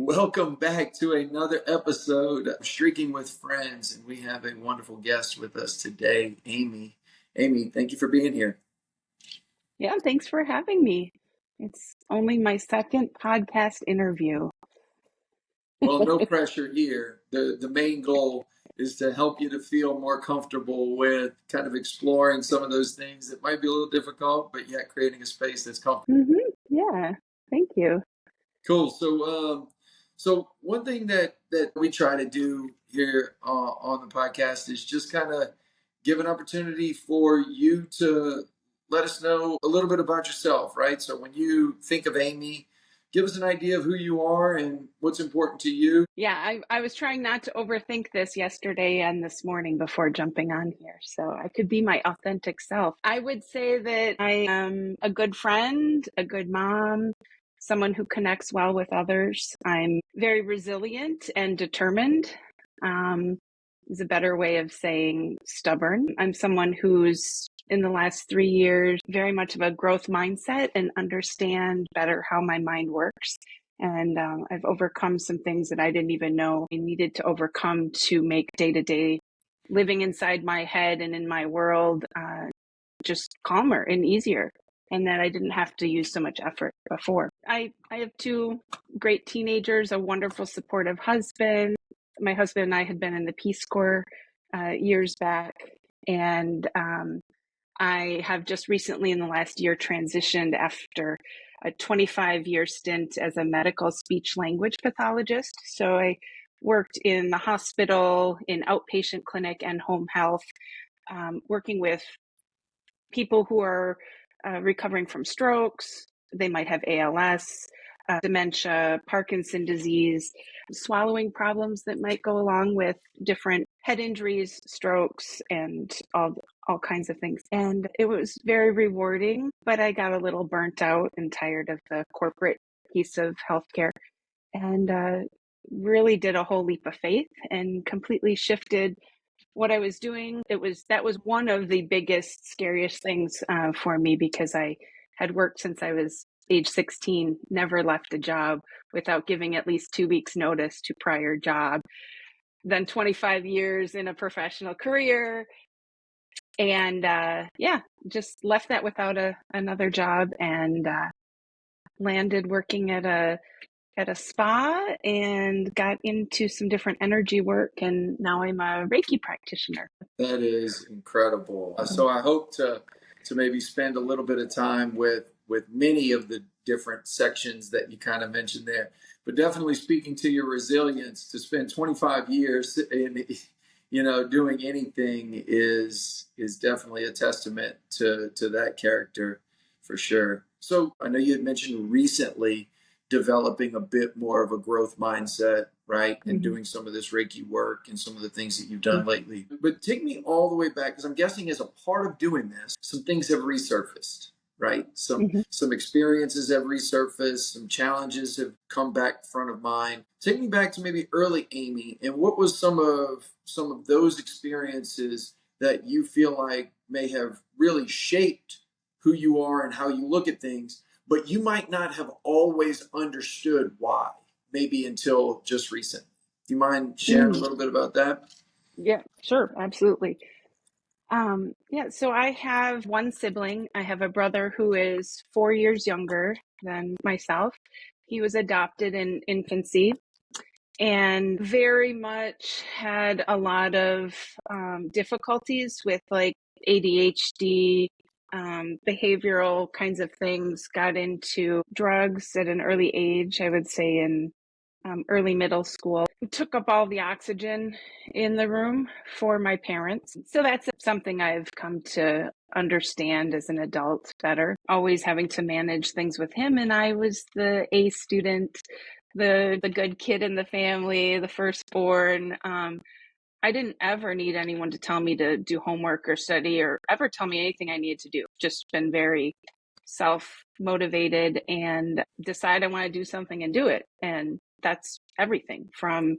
Welcome back to another episode of Streaking with Friends, and we have a wonderful guest with us today, Amy. Amy, thank you for being here. Yeah, thanks for having me. It's only my second podcast interview. Well, no pressure here. The main goal is to help you to feel more comfortable with kind of exploring some of those things that might be a little difficult, but yet creating a space that's comfortable. Yeah, thank you. Cool. So one thing that we try to do here on the podcast is just kind of give an opportunity for you to let us know a little bit about yourself, right? So when you think of Amy, give us an idea of who you are and what's important to you. Yeah, I was trying not to overthink this yesterday and this morning before jumping on here, so I could be my authentic self. I would say that I am a good friend, a good mom, someone who connects well with others. I'm very resilient and determined. Is a better way of saying stubborn. I'm someone who's in the last 3 years very much of a growth mindset and understand better how my mind works. And I've overcome some things that I didn't even know I needed to overcome to make day-to-day living inside my head and in my world just calmer and easier, and that I didn't have to use so much effort before. I have 2 great teenagers, a wonderful supportive husband. My husband and I had been in the Peace Corps years back, and I have just recently in the last year transitioned after a 25-year stint as a medical speech language pathologist. So I worked in the hospital, in outpatient clinic and home health, working with people who are recovering from strokes. They might have ALS, dementia, Parkinson's disease, swallowing problems that might go along with different head injuries, strokes, and all kinds of things. And it was very rewarding, but I got a little burnt out and tired of the corporate piece of healthcare, and really did a whole leap of faith and completely shifted what I was doing. That was one of the biggest, scariest things for me, because I had worked since I was age 16, never left a job without giving at least 2 weeks notice to prior job. Then 25 years in a professional career, and just left that without another job, and landed working at a spa and got into some different energy work, and now I'm a Reiki practitioner. That is incredible. So I hope to maybe spend a little bit of time with many of the different sections that you kind of mentioned there, but definitely speaking to your resilience to spend 25 years in doing anything is definitely a testament to that character for sure. So I know you had mentioned recently developing a bit more of a growth mindset, right? And doing some of this Reiki work and some of the things that you've done lately. But take me all the way back, because I'm guessing as a part of doing this, some things have resurfaced, right? Some experiences have resurfaced, some challenges have come back front of mind. Take me back to maybe early Amy, and what was some of those experiences that you feel like may have really shaped who you are and how you look at things, but you might not have always understood why, maybe until just recent. Do you mind sharing a little bit about that? Yeah, sure. Absolutely. So I have one sibling. I have a brother who is 4 years younger than myself. He was adopted in infancy and very much had a lot of difficulties with like ADHD, behavioral kinds of things, got into drugs at an early age, I would say in early middle school. We took up all the oxygen in the room for my parents. So that's something I've come to understand as an adult better, always having to manage things with him. And I was the A student, the good kid in the family, the firstborn. I didn't ever need anyone to tell me to do homework or study or ever tell me anything I needed to do. Just been very self-motivated and decide I want to do something and do it. And that's everything from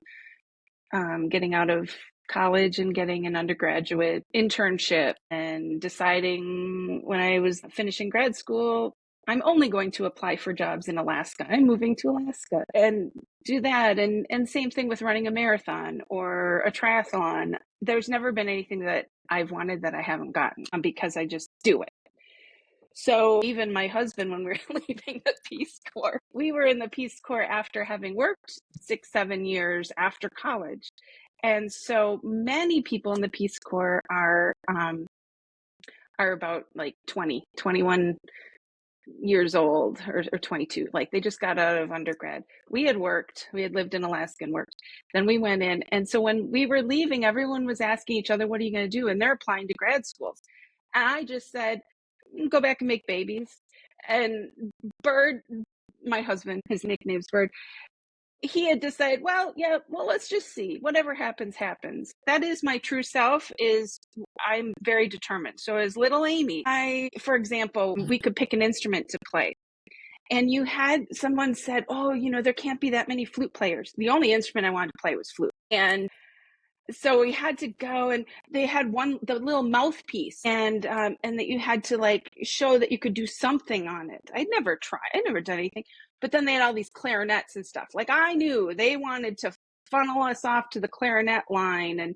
getting out of college and getting an undergraduate internship, and deciding when I was finishing grad school I'm only going to apply for jobs in Alaska. I'm moving to Alaska and do that. And same thing with running a marathon or a triathlon. There's never been anything that I've wanted that I haven't gotten because I just do it. So even my husband, when we were leaving the Peace Corps, we were in the Peace Corps after having worked 6-7 years after college. And so many people in the Peace Corps are about like 20, 21 years old or 22. Like they just got out of undergrad. We had lived in Alaska and worked. Then we went in. And so when we were leaving, everyone was asking each other, what are you going to do? And they're applying to grad schools. And I just said, go back and make babies. And Bird, my husband, his nickname's Bird, he had decided, well, let's just see. Whatever happens, happens. That is my true self, I'm very determined. So as little Amy, for example, we could pick an instrument to play. And someone said, oh, there can't be that many flute players. The only instrument I wanted to play was flute. And so we had to go, and they had the little mouthpiece, and that you had to like show that you could do something on it. I'd never done anything. But then they had all these clarinets and stuff. Like I knew they wanted to funnel us off to the clarinet line, and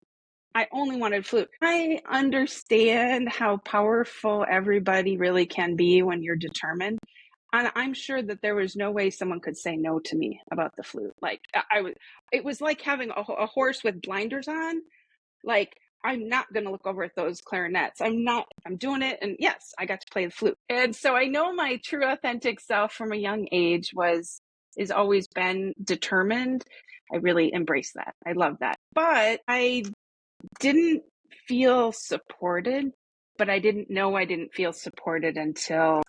I only wanted flute. I understand how powerful everybody really can be when you're determined. And I'm sure that there was no way someone could say no to me about the flute. Like it was like having a horse with blinders on. Like, I'm not going to look over at those clarinets. I'm doing it. And yes, I got to play the flute. And so I know my true authentic self from a young age is always been determined. I really embrace that. I love that. But I didn't feel supported, but I didn't know I didn't feel supported until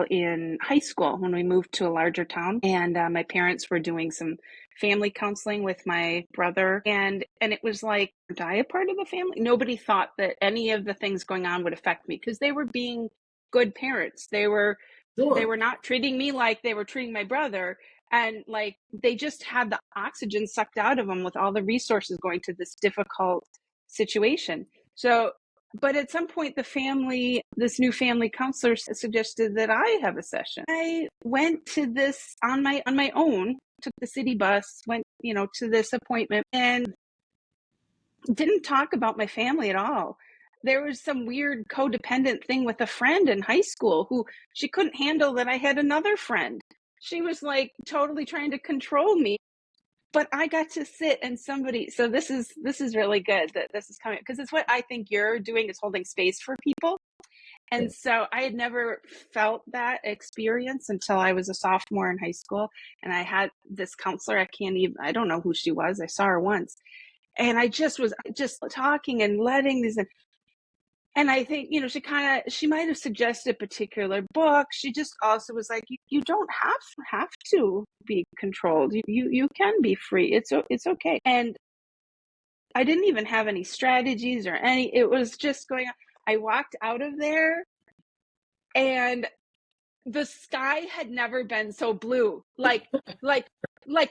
in high school when we moved to a larger town, and my parents were doing some family counseling with my brother, and it was like, aren't I a part of the family? Nobody thought that any of the things going on would affect me because they were being good parents. They were not treating me like they were treating my brother. And like, they just had the oxygen sucked out of them with all the resources going to this difficult situation. So, but at some point, this new family counselor suggested that I have a session. I went to this on my own, took the city bus, went, to this appointment, and didn't talk about my family at all. There was some weird codependent thing with a friend in high school who she couldn't handle that I had another friend. She was like totally trying to control me. But I got to sit and so this is really good that this is coming, because it's what I think you're doing, is holding space for people. And so I had never felt that experience until I was a sophomore in high school. And I had this counselor, I don't know who she was. I saw her once. And I just was talking and letting these, and I think, she might have suggested a particular book. She just also was like, you don't have to be controlled. You can be free. It's okay. And I didn't even have any strategies it was just going on. I walked out of there, and the sky had never been so blue. Like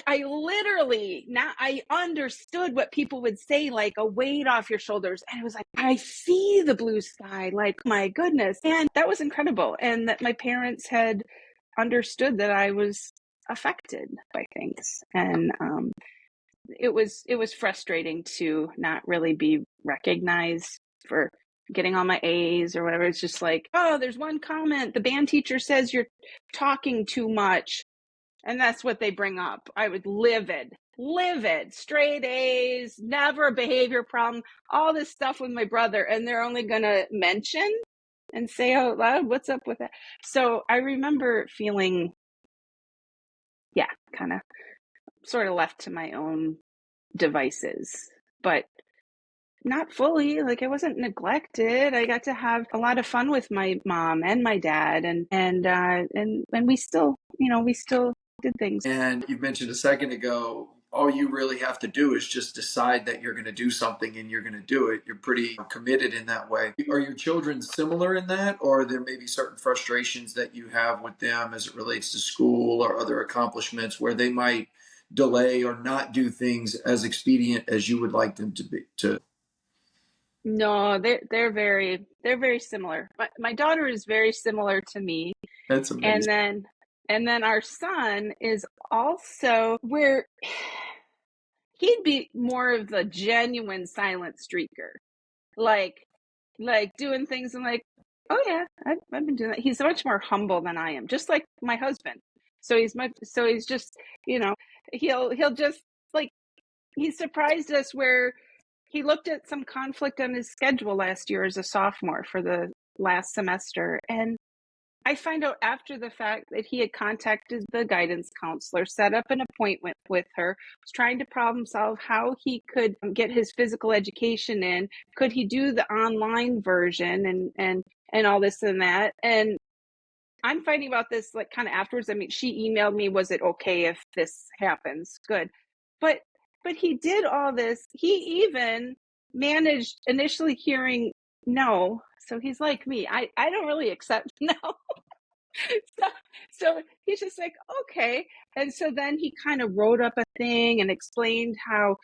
I literally, now I understood what people would say, like a weight off your shoulders. And it was like, I see the blue sky, like, my goodness. And that was incredible. And that my parents had understood that I was affected by things. And it was frustrating to not really be recognized for getting all my A's or whatever. It's just like, oh, there's one comment. The band teacher says you're talking too much. And that's what they bring up. I was livid, straight A's, never a behavior problem, all this stuff with my brother. And they're only going to mention and say out loud, what's up with that? So I remember feeling, kind of sort of left to my own devices, but not fully. Like, I wasn't neglected. I got to have a lot of fun with my mom and my dad, and we still did things. And you mentioned a second ago, all you really have to do is just decide that you're going to do something and you're going to do it. You're pretty committed in that way. Are your children similar in that, or are there maybe certain frustrations that you have with them as it relates to school or other accomplishments where they might delay or not do things as expedient as you would like them to be? No, they're very similar. My daughter is very similar to me, That's and amazing. then our son is also where he'd be more of the genuine silent streaker, like doing things and like, oh yeah, I've been doing that. He's much more humble than I am, just like my husband. So he's just, you know, he'll just like, he surprised us where he looked at some conflict on his schedule last year as a sophomore for the last semester. And I find out after the fact that he had contacted the guidance counselor, set up an appointment with her, was trying to problem solve how he could get his physical education in. Could he do the online version and all this and that? And I'm finding about this like kind of afterwards. I mean, she emailed me, was it okay if this happens? Good. But he did all this. He even managed initially hearing no. So he's like me. I don't really accept no. so, so he's just like, okay. And so then he kind of wrote up a thing and explained how,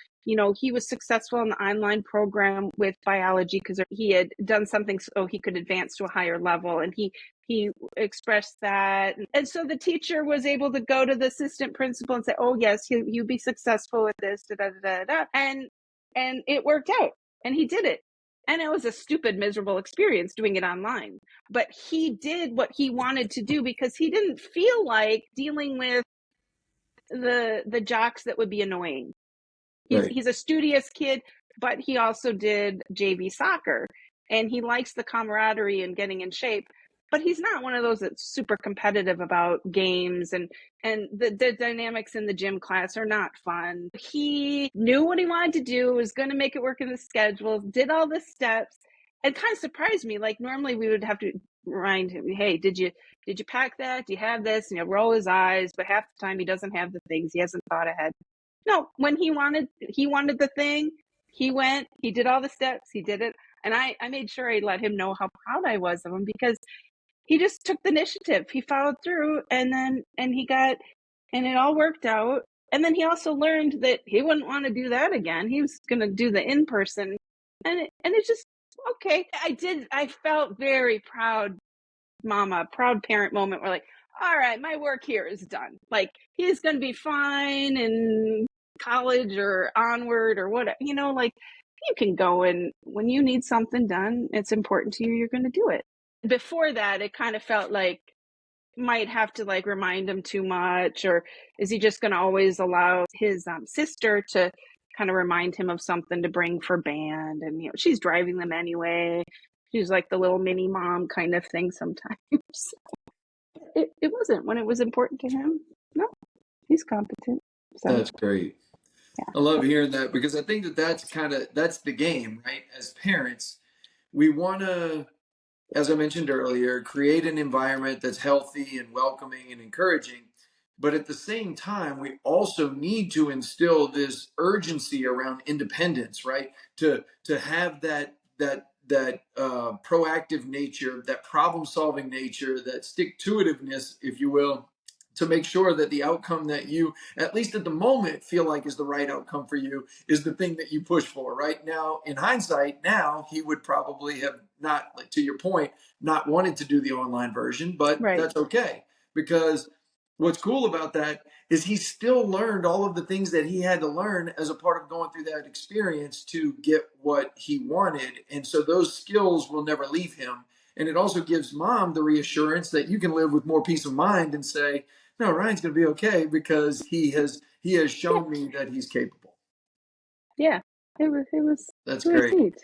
he was successful in the online program with biology because he had done something so he could advance to a higher level. And he expressed that. And so the teacher was able to go to the assistant principal and say, oh, yes, he'll be successful with this. Da, da, da, da, da. And it worked out. And he did it. And it was a stupid, miserable experience doing it online. But he did what he wanted to do because he didn't feel like dealing with the jocks that would be annoying. Right. He's a studious kid, but he also did JV soccer, and he likes the camaraderie and getting in shape. But he's not one of those that's super competitive about games, and the dynamics in the gym class are not fun. He knew what he wanted to do, was going to make it work in the schedule, did all the steps, and kind of surprised me. Like normally we would have to remind him, hey, did you pack that? Do you have this? And he'll roll his eyes, but half the time he doesn't have the things. He hasn't thought ahead. No, when he wanted the thing, he went, he did all the steps, he did it. And I made sure I let him know how proud I was of him because he just took the initiative. He followed through and it all worked out. And then he also learned that he wouldn't want to do that again. He was going to do the in-person and it's just okay. I felt very proud mama, proud parent moment where like, all right, my work here is done. Like he's going to be fine in college or onward or whatever, like you can go and when you need something done, it's important to you, you're going to do it. Before that, it kind of felt like might have to like remind him too much, or is he just going to always allow his sister to kind of remind him of something to bring for band? And she's driving them anyway. She's like the little mini mom kind of thing sometimes. It wasn't when it was important to him. No, he's competent. So That's great. yeah. I love hearing that because I think that that's the game, right? As parents, we want to, as I mentioned earlier, create an environment that's healthy and welcoming and encouraging. But at the same time, we also need to instill this urgency around independence, right? To have that proactive nature, that problem solving nature, that stick to itiveness, if you will, to make sure that the outcome that you, at least at the moment, feel like is the right outcome for you is the thing that you push for. Right now, in hindsight, now he would probably have not, like, to your point, not wanted to do the online version, but Right. that's okay because what's cool about that is he still learned all of the things that he had to learn as a part of going through that experience to get what he wanted. And so those skills will never leave him. And it also gives mom the reassurance that you can live with more peace of mind and say, no, Ryan's going to be okay because he has shown me that he's capable. Yeah. It was That's great. neat.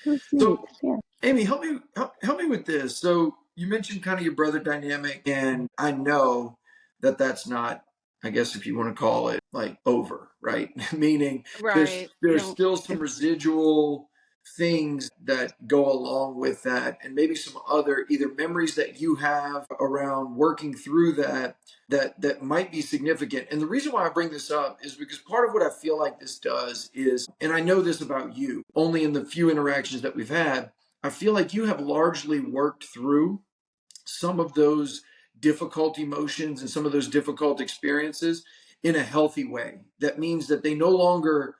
It was neat. So, Yeah. Amy, help me with this. So, you mentioned kind of your brother dynamic, and I know that that's not, I guess, if you want to call it like over, right? Meaning Right. there's No, still some it's residual things that go along with that, and maybe some other either memories that you have around working through that might be significant. And the reason why I bring this up is because part of what I feel like this does is, and I know this about you, only in the few interactions that we've had, I feel like you have largely worked through some of those difficult emotions and some of those difficult experiences in a healthy way. That means that they no longer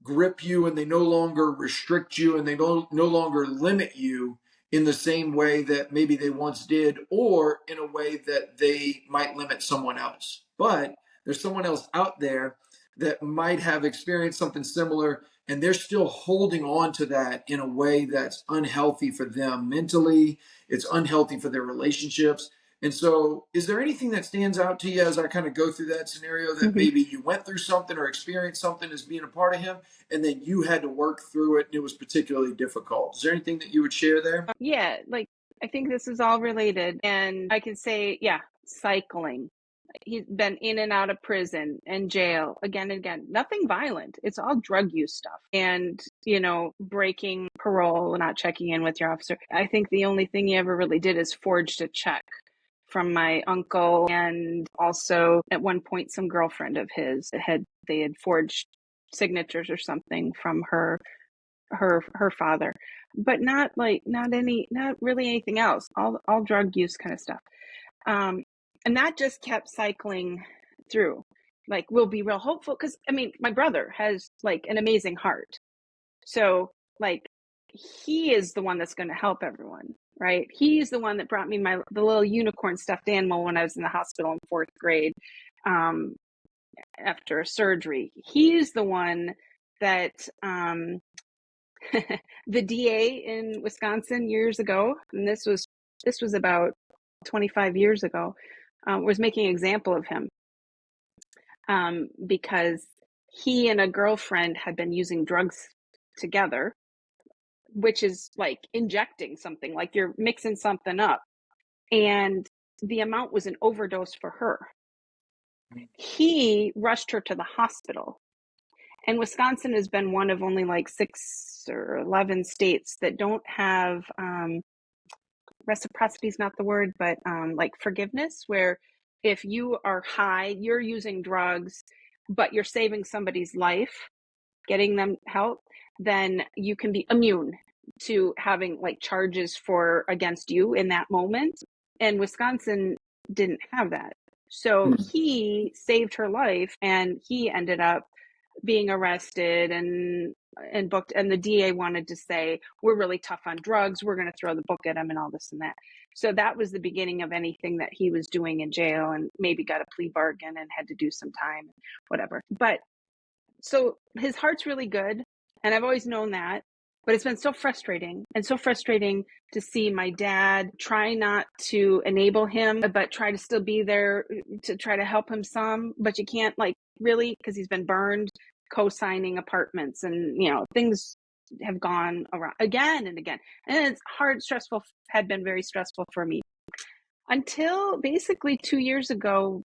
grip you and they no longer restrict you and they no longer limit you in the same way that maybe they once did, or in a way that they might limit someone else. But there's someone else out there that might have experienced something similar and they're still holding on to that in a way that's unhealthy for them mentally, it's unhealthy for their relationships. And so, is there anything that stands out to you as I kind of go through that scenario that Mhm. maybe you went through something or experienced something as being a part of him, and then you had to work through it and it was particularly difficult? Is there anything that you would share there? Yeah, like I think this is all related. And I can say, yeah, cycling. He's been in and out of prison and jail again and again. Nothing violent. It's all drug use stuff. And, breaking parole, not checking in with your officer. I think the only thing he ever really did is forged a check from my uncle, and also at one point some girlfriend of his they had forged signatures or something from her father, but not really anything else. All drug use kind of stuff. And that just kept cycling through. Like, we'll be real hopeful because my brother has like an amazing heart. So like, he is the one that's going to help everyone, right? He's the one that brought me the little unicorn stuffed animal when I was in the hospital in 4th grade, after a surgery. He's the one that the DA in Wisconsin years ago, and this was about 25 years ago, was making an example of him, because he and a girlfriend had been using drugs together, which is like injecting something, like you're mixing something up, and the amount was an overdose for her. He rushed her to the hospital. And Wisconsin has been one of only like 6 or 11 states that don't have, reciprocity is not the word, but like forgiveness, where if you are high, you're using drugs, but you're saving somebody's life, getting them help, then you can be immune to having like charges against you in that moment. And Wisconsin didn't have that. So he saved her life, and he ended up being arrested and booked, and the DA wanted to say, we're really tough on drugs, we're going to throw the book at him and all this and that. So that was the beginning of anything that he was doing in jail, and maybe got a plea bargain and had to do some time, whatever. But so his heart's really good, and I've always known that. But it's been so frustrating to see my dad try not to enable him, but try to still be there to try to help him some. But you can't, like, really, because he's been burned co-signing apartments, and things have gone around again and again. And it's had been very stressful for me until basically 2 years ago.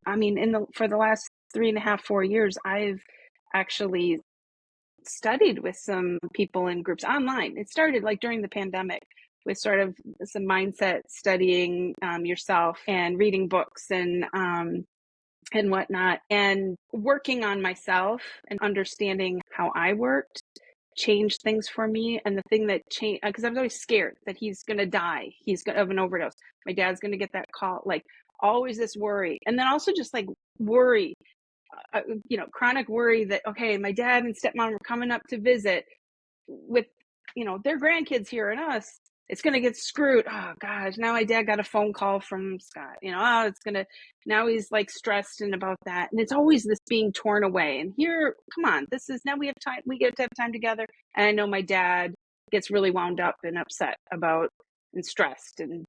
For the last 3.5, 4 years, I've actually studied with some people in groups online. It started like during the pandemic with sort of some mindset studying, yourself, and reading books and whatnot, and working on myself and understanding how I worked changed things for me. And the thing that changed, because I was always scared that he's going to die, he's going to have an overdose, my dad's going to get that call, like always this worry. And then also just like worry, chronic worry that, okay, my dad and stepmom are coming up to visit with, their grandkids here and us. It's going to get screwed. Oh gosh, now my dad got a phone call from Scott, now he's like stressed and about that. And it's always this being torn away. And here, come on, now we have time, we get to have time together. And I know my dad gets really wound up and upset about and stressed and,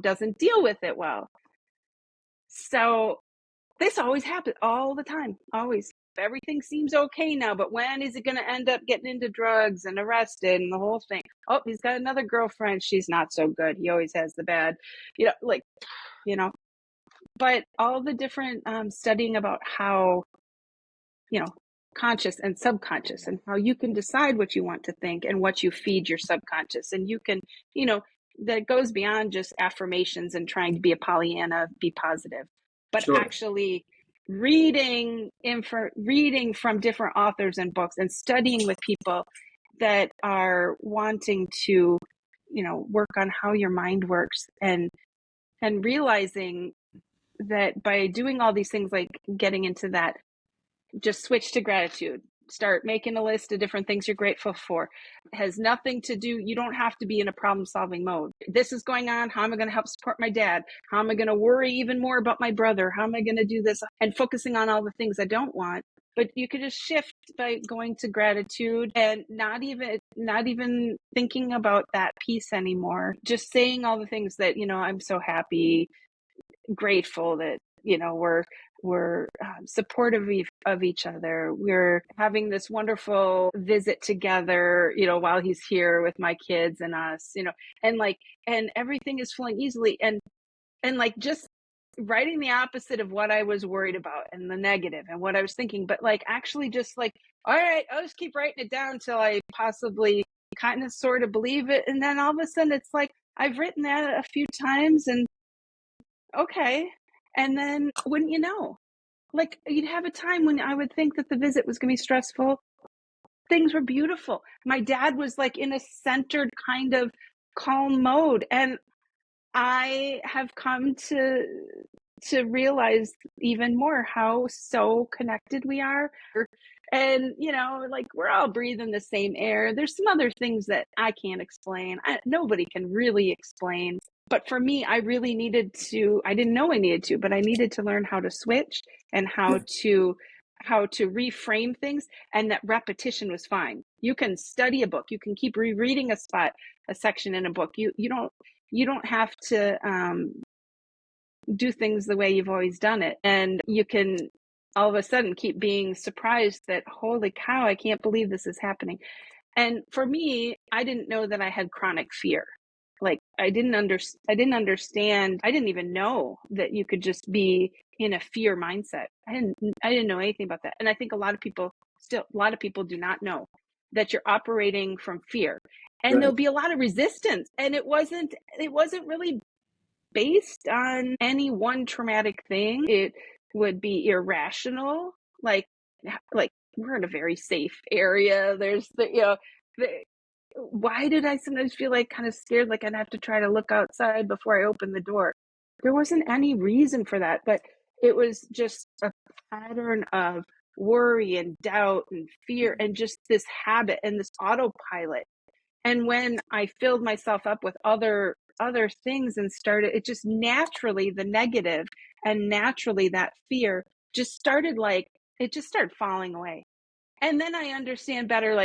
doesn't deal with it well. So this always happens all the time, always. Everything seems okay now, but when is it going to end up getting into drugs and arrested and the whole thing? Oh, he's got another girlfriend. She's not so good. He always has the bad, like, but all the different studying about how, conscious and subconscious, and how you can decide what you want to think and what you feed your subconscious. And you can, that goes beyond just affirmations and trying to be a Pollyanna, be positive, but Sure. actually reading from different authors and books, and studying with people that are wanting to, work on how your mind works, and realizing that by doing all these things, like getting into that, just switch to gratitude. Start making a list of different things you're grateful for. It has nothing to do, you don't have to be in a problem solving mode. This is going on. How am I going to help support my dad? How am I going to worry even more about my brother? How am I going to do this? And focusing on all the things I don't want. But you could just shift by going to gratitude and not even thinking about that piece anymore. Just saying all the things that, I'm so happy, grateful that, we're supportive of each other. We're having this wonderful visit together, while he's here with my kids and us, and everything is flowing easily. And just writing the opposite of what I was worried about and the negative and what I was thinking, but actually just all right, I'll just keep writing it down till I possibly kind of sort of believe it. And then all of a sudden it's I've written that a few times and okay. And then wouldn't you know, you'd have a time when I would think that the visit was going to be stressful. Things were beautiful. My dad was in a centered kind of calm mode. And I have come to realize even more how so connected we are. And, we're all breathing the same air. There's some other things that I can't explain. Nobody can really explain. But for me, I really needed to, I didn't know I needed to, but I needed to learn how to switch and how to reframe things, and that repetition was fine. You can study a book, you can keep rereading a section in a book. You don't have to do things the way you've always done it. And you can all of a sudden keep being surprised that, holy cow, I can't believe this is happening. And for me, I didn't know that I had chronic fear. I didn't understand. I didn't even know that you could just be in a fear mindset. I didn't know anything about that. And I think a lot of people do not know that you're operating from fear. And there'll be a lot of resistance. And it wasn't really based on any one traumatic thing. It would be irrational. Like we're in a very safe area. There's why did I sometimes feel kind of scared, I'd have to try to look outside before I open the door? There wasn't any reason for that, but it was just a pattern of worry and doubt and fear and just this habit and this autopilot. And when I filled myself up with other things and started, it just naturally, the negative and naturally that fear just started it just started falling away. And then I understand better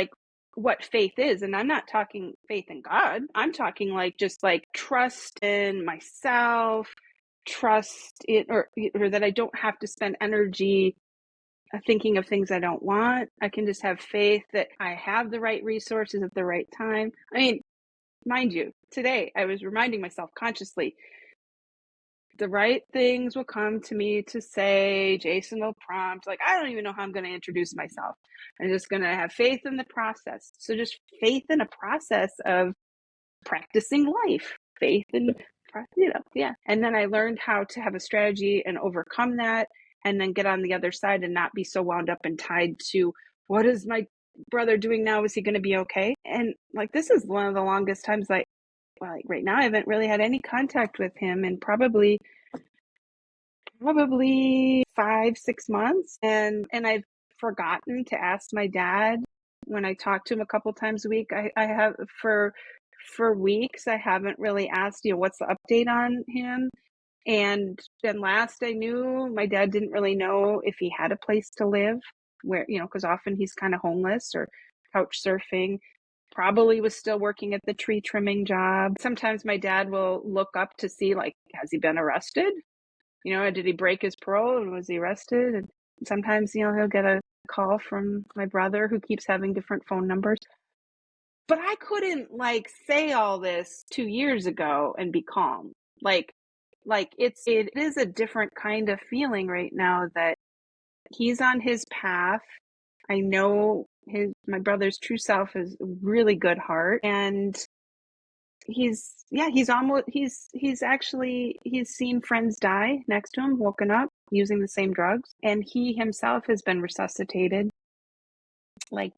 what faith is. And I'm not talking faith in God. I'm talking just trust in myself, trust it, or that I don't have to spend energy thinking of things I don't want. I can just have faith that I have the right resources at the right time. I mean, mind you, today I was reminding myself consciously, the right things will come to me to say. Jason will prompt. I don't even know how I'm going to introduce myself. I'm just going to have faith in the process. So just faith in a process of practicing life, faith in, yeah. And then I learned how to have a strategy and overcome that, and then get on the other side and not be so wound up and tied to, what is my brother doing now? Is he going to be okay? And this is one of the longest times right now I haven't really had any contact with him in probably 5-6 months. And I've forgotten to ask my dad when I talk to him a couple times a week. I have for weeks, I haven't really asked, what's the update on him. And then last I knew, my dad didn't really know if he had a place to live where, because often he's kind of homeless or couch surfing. Probably was still working at the tree trimming job. Sometimes my dad will look up to see, has he been arrested? Did he break his parole and was he arrested? And sometimes, he'll get a call from my brother who keeps having different phone numbers. But I couldn't say all this 2 years ago and be calm. It is a different kind of feeling right now that he's on his path. I know my brother's true self is a really good heart, and he's seen friends die next to him, woken up using the same drugs, and he himself has been resuscitated,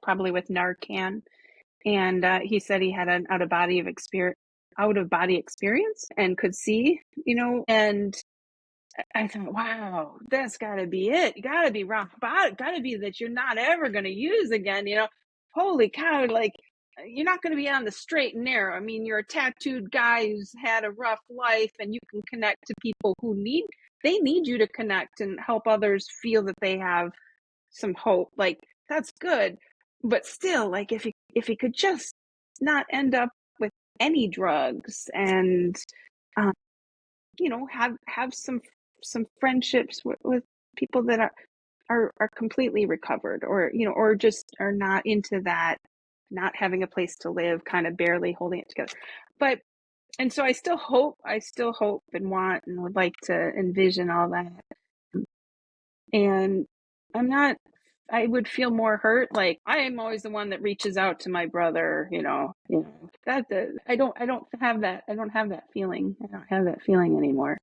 probably with Narcan. And he said he had an out of body experience and could see, and I thought, wow, that's got to be it. You got to be rock bottom. Got to be that you're not ever going to use again. Holy cow! Like you're not going to be on the straight and narrow. I mean, you're a tattooed guy who's had a rough life, and you can connect to people who need you to connect and help others feel that they have some hope. Like that's good, but still, like if he could just not end up with any drugs and um, have some friendships with people that are completely recovered, or just are not into that, not having a place to live, kind of barely holding it together. But and so I still hope and want and would like to envision all that. And I'm not, I would feel more hurt. Like I am always the one that reaches out to my brother, that I don't have that. I don't have that feeling. I don't have that feeling anymore.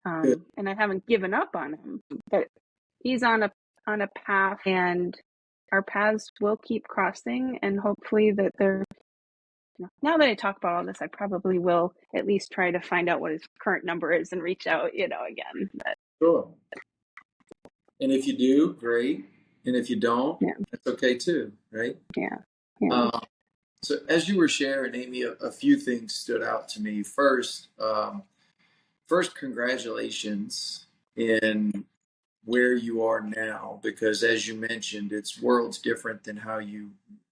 Good. And I haven't given up on him, but he's on a path, and our paths will keep crossing, and hopefully that they're, now that I talk about all this, I probably will at least try to find out what his current number is and reach out, again. But, Sure. And if you do, great. And if you don't, yeah, that's okay too, right? yeah, yeah. So as you were sharing, Amy, a few things stood out to me. First, congratulations in where you are now, because as you mentioned, it's worlds different than how you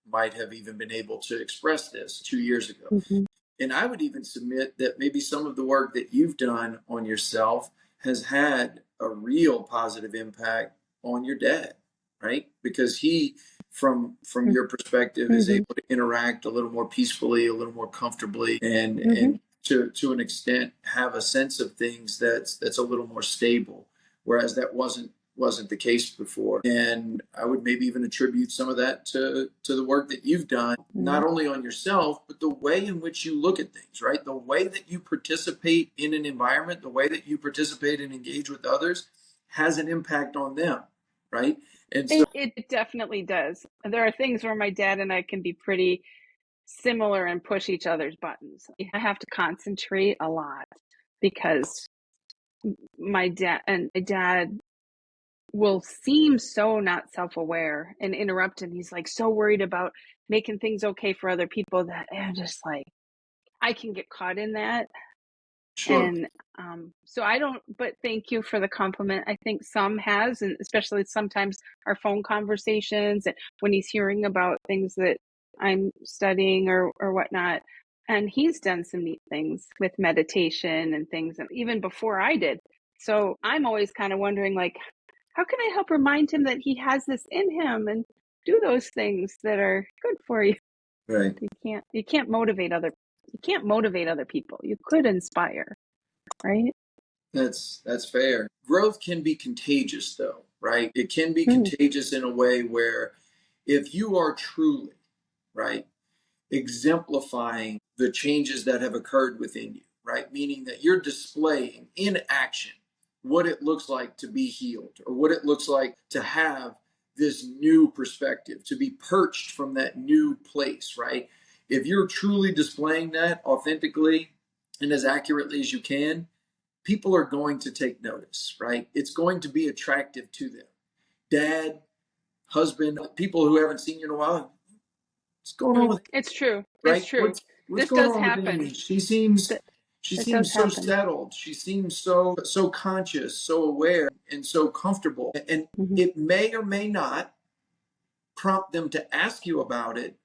might have even been able to express this 2 years ago. Mm-hmm. And I would even submit that maybe some of the work that you've done on yourself has had a real positive impact on your dad, right? Because he, from your perspective, is Mm-hmm. able to interact a little more peacefully, a little more comfortably, and Mm-hmm. to an extent have a sense of things that's a little more stable, whereas that wasn't the case before. And I would maybe even attribute some of that to the work that you've done, not only on yourself, but the way in which you look at things, right? The way that you participate in an environment, the way that you participate and engage with others has an impact on them, right? And so, It definitely does. There are things where my dad and I can be pretty similar and push each other's buttons. I have to concentrate a lot because my dad will seem so not self-aware and interrupt, and he's like so worried about making things okay for other people that I'm just like, I can get caught in that. sure. And so I don't, but thank you for the compliment. I think some has, and especially sometimes our phone conversations and when he's hearing about things that I'm studying or whatnot. And he's done some neat things with meditation and things, and even before I did. So I'm always kind of wondering, like, how can I help remind him that he has this in him and do those things that are good for you? Right. You can't motivate other people. You could inspire, right? That's fair. Growth can be contagious though, right? It can be Mm, contagious in a way where if you are truly, right, exemplifying the changes that have occurred within you, right? Meaning that you're displaying in action what it looks like to be healed or what it looks like to have this new perspective, to be perched from that new place, right? If you're truly displaying that authentically and as accurately as you can, people are going to take notice, right? It's going to be attractive to them. Dad, husband, people who haven't seen you in a while, what's going on with, it's true. It's right? true. What's This going does on with happen. Amy? She That does seems so happen. settled. She seems so conscious, so aware, and so comfortable. And Mm-hmm. it may or may not prompt them to ask you about it, Mm,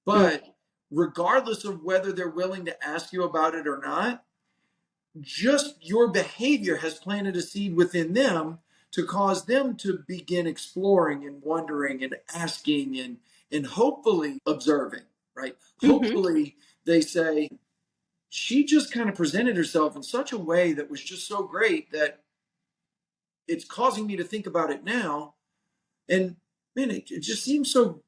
but regardless of whether they're willing to ask you about it or not, just your behavior has planted a seed within them to cause them to begin exploring and wondering and asking and hopefully observing, right? mm-hmm. Hopefully they say, she just kind of presented herself in such a way that was just so great that it's causing me to think about it now. And man, it just seems so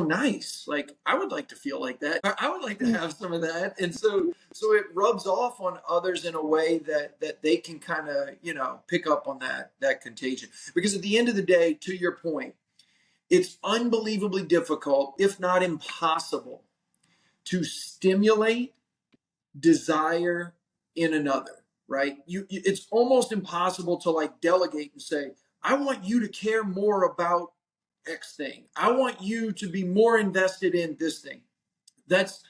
nice. Like I would like to feel like that. I would like to Mm, have some of that. And so it rubs off on others in a way that they can kind of, pick up on that contagion. Because at the end of the day, to your point, it's unbelievably difficult, if not impossible, to stimulate desire in another. right? It's almost impossible to like delegate and say, I want you to care more about X thing. I want you to be more invested in this thing. That's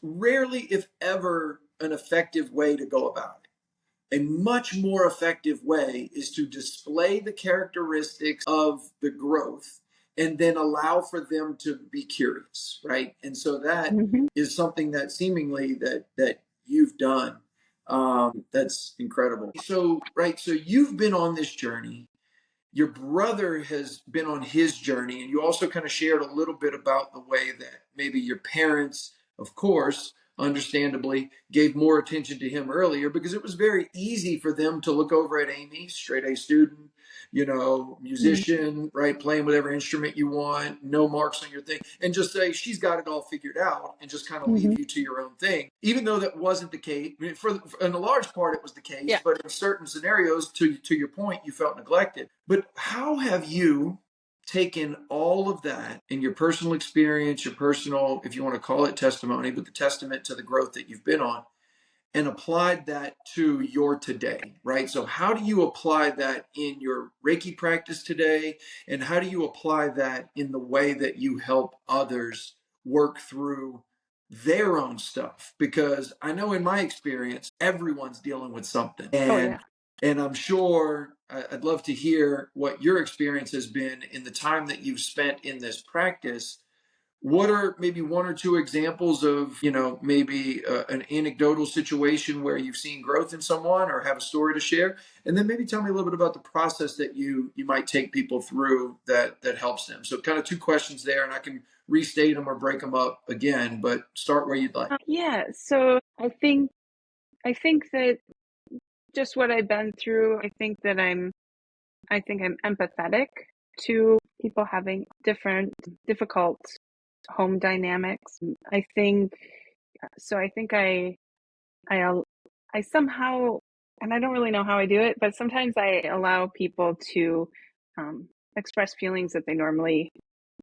rarely, if ever, an effective way to go about it. A much more effective way is to display the characteristics of the growth and then allow for them to be curious, right? And so that Mm-hmm. is something that seemingly that you've done. That's incredible. So, right, so you've been on this journey. Your brother has been on his journey, and you also kind of shared a little bit about the way that maybe your parents, of course, understandably, gave more attention to him earlier because it was very easy for them to look over at Amy, straight A student, musician, right, playing whatever instrument you want, no marks on your thing, and just say she's got it all figured out, and just kind of Mm-hmm. leave you to your own thing. Even though that wasn't the case, I mean, in a large part, it was the case, Yeah. but in certain scenarios, to your point, you felt neglected. But how have you taken all of that in your personal experience, your personal, if you want to call it testimony, but the testament to the growth that you've been on, and applied that to your today, right? So, how do you apply that in your Reiki practice today? And how do you apply that in the way that you help others work through their own stuff? Because I know in my experience, everyone's dealing with something. Oh, yeah. And I'm sure I'd love to hear what your experience has been in the time that you've spent in this practice. What are maybe one or two examples of, maybe an anecdotal situation where you've seen growth in someone or have a story to share? And then maybe tell me a little bit about the process that you might take people through that helps them. So kind of two questions there, and I can restate them or break them up again, but start where you'd like. Yeah. So I think that just what I've been through, I think I'm empathetic to people having difficult home dynamics. I think so. I think I somehow, and I don't really know how I do it, but sometimes I allow people to express feelings that they normally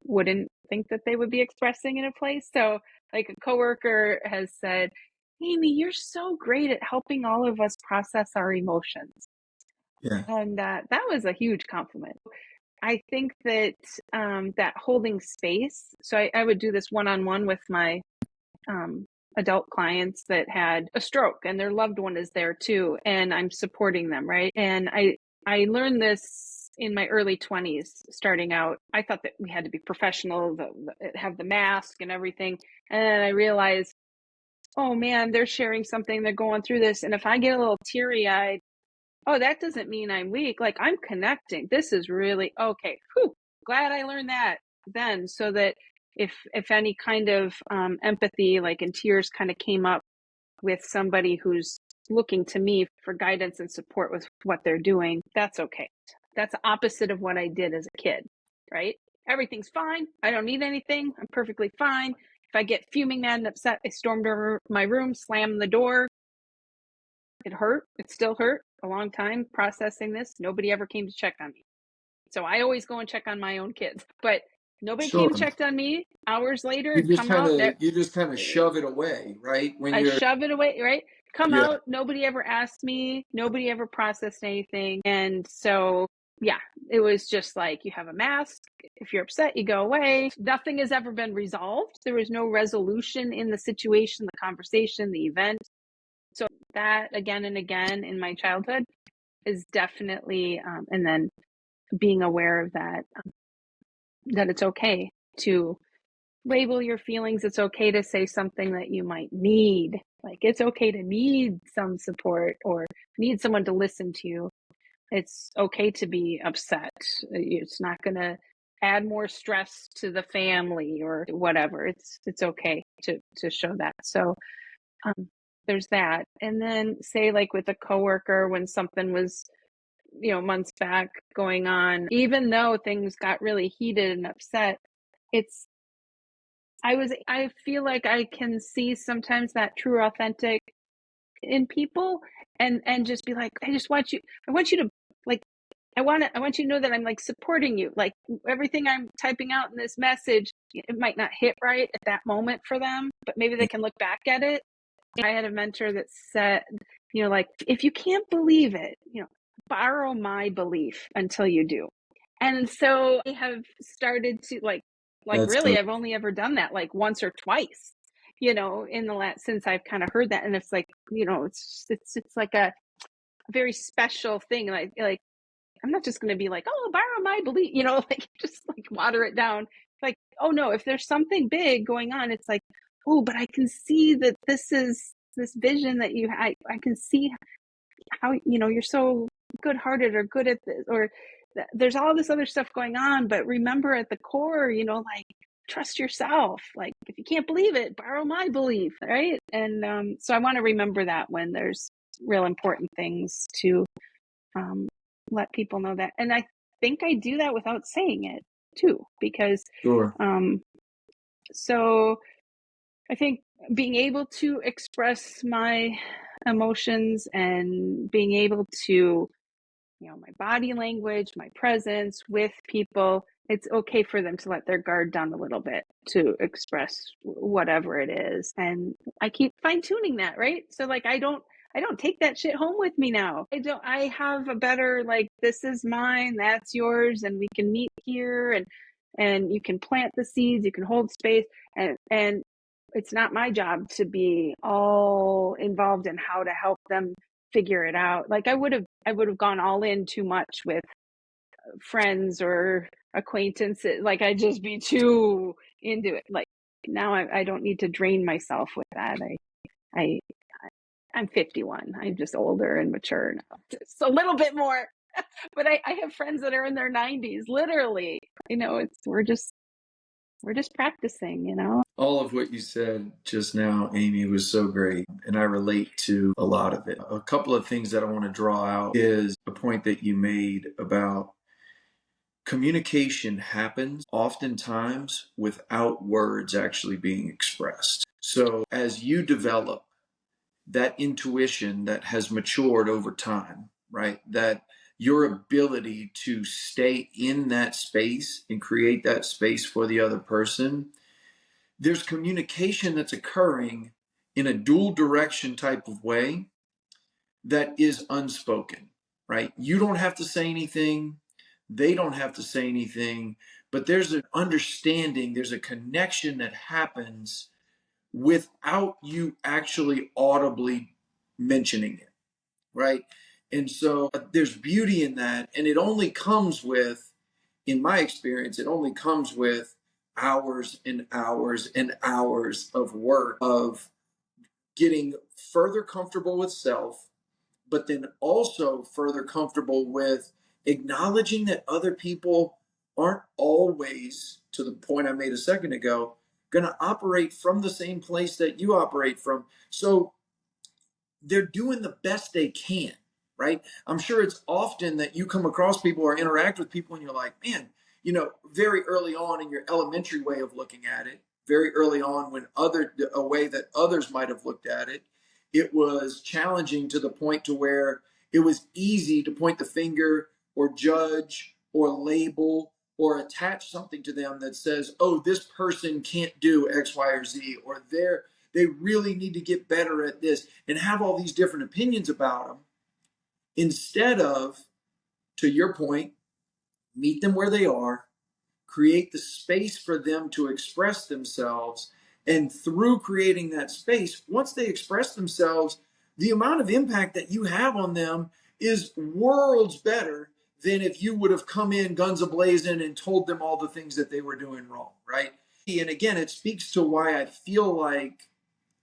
wouldn't think that they would be expressing in a place. So, like a coworker has said, Amy, you're so great at helping all of us process our emotions. Yeah. And that was a huge compliment. I think that that holding space. So I would do this one-on-one with my adult clients that had a stroke, and their loved one is there too, and I'm supporting them, right? And I learned this in my early 20s starting out. I thought that we had to be professional, have the mask and everything, and I realized, oh man, they're sharing something, they're going through this, and if I get a little teary-eyed, oh, that doesn't mean I'm weak. Like, I'm connecting. This is really okay. Whew, glad I learned that then, so that if any kind of empathy, like in tears, kind of came up with somebody who's looking to me for guidance and support with what they're doing, that's okay. That's the opposite of what I did as a kid, right? Everything's fine. I don't need anything. I'm perfectly fine. If I get fuming mad and upset, I stormed over my room, slammed the door. It hurt. It still hurt a long time processing this. Nobody ever came to check on me. So I always go and check on my own kids, but nobody came Sure. and checked on me. Hours later, it'd come out. You just kind of shove it away, right? When I you're shove it away, right? Come Yeah. out. Nobody ever asked me. Nobody ever processed anything. And so, yeah, it was just like, you have a mask. If you're upset, you go away. Nothing has ever been resolved. There was no resolution in the situation, the conversation, the event. So that again and again in my childhood is definitely, and then being aware of that, that it's okay to label your feelings. It's okay to say something that you might need. Like, it's okay to need some support or need someone to listen to you. It's okay to be upset. It's not going to add more stress to the family or whatever. It's okay to show that. So there's that. And then say, like with a coworker, when something was, months back going on, even though things got really heated and upset, it's I feel like I can see sometimes that true authentic in people, and just be like, I want you to, like, I want you to know that I'm like supporting you. Like, everything I'm typing out in this message, it might not hit right at that moment for them, but maybe they can look back at it I had a mentor that said, like, if you can't believe it, borrow my belief until you do. And so I have started to That's really, so I've only ever done that like once or twice, in the last, since I've kind of heard that. And it's like, it's like a very special thing. Like I'm not just going to be like, oh, borrow my belief, like just like water it down. Like, oh no, if there's something big going on, it's like, oh, but I can see that this is this vision that I can see how, you're so good hearted or good at this, or there's all this other stuff going on. But remember at the core, like, trust yourself. Like, if you can't believe it, borrow my belief. Right. And so I want to remember that when there's real important things to um, let people know that. And I think I do that without saying it too, because sure. so I think being able to express my emotions and being able to, my body language, my presence with people, it's okay for them to let their guard down a little bit to express whatever it is. And I keep fine tuning that, right? So like, I don't take that shit home with me now. I have a better, like, this is mine, that's yours, and we can meet here, and you can plant the seeds, you can hold space, and it's not my job to be all involved in how to help them figure it out. Like I would have gone all in too much with friends or acquaintances. Like I'd just be too into it. Like now I don't need to drain myself with that. I I'm 51. I'm just older and mature now. Just a little bit more. But I have friends that are in their 90s, literally. We're just practicing. all of what you said just now, Amy, was so great. And I relate to a lot of it. A couple of things that I want to draw out is a point that you made about communication happens oftentimes without words actually being expressed. So as you develop that intuition that has matured over time, right? That your ability to stay in that space and create that space for the other person, there's communication that's occurring in a dual direction type of way that is unspoken, right? You don't have to say anything. They don't have to say anything, but there's an understanding, there's a connection that happens without you actually audibly mentioning it, right? And so there's beauty in that. And it only comes with, in my experience, it only comes with hours and hours and hours of work of getting further comfortable with self, but then also further comfortable with acknowledging that other people aren't always, to the point I made a second ago, going to operate from the same place that you operate from. So they're doing the best they can, right? I'm sure it's often that you come across people or interact with people and you're like, man, very early on in your elementary way of looking at it, very early on when a way that others might have looked at it, it was challenging to the point to where it was easy to point the finger or judge or label or attach something to them that says, oh, this person can't do X, Y, or Z, or they really need to get better at this, and have all these different opinions about them, instead of, to your point, meet them where they are, create the space for them to express themselves. And through creating that space, once they express themselves, the amount of impact that you have on them is worlds better than if you would have come in guns a-blazing and told them all the things that they were doing wrong, right? And again, it speaks to why I feel like,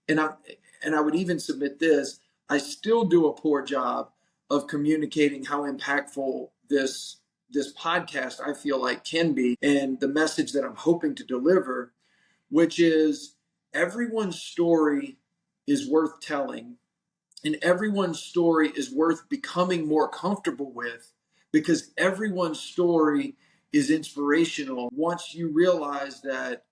and I would even submit this, I still do a poor job of communicating how impactful this podcast I feel like can be, and the message that I'm hoping to deliver, which is everyone's story is worth telling, and everyone's story is worth becoming more comfortable with, because everyone's story is inspirational once you realize that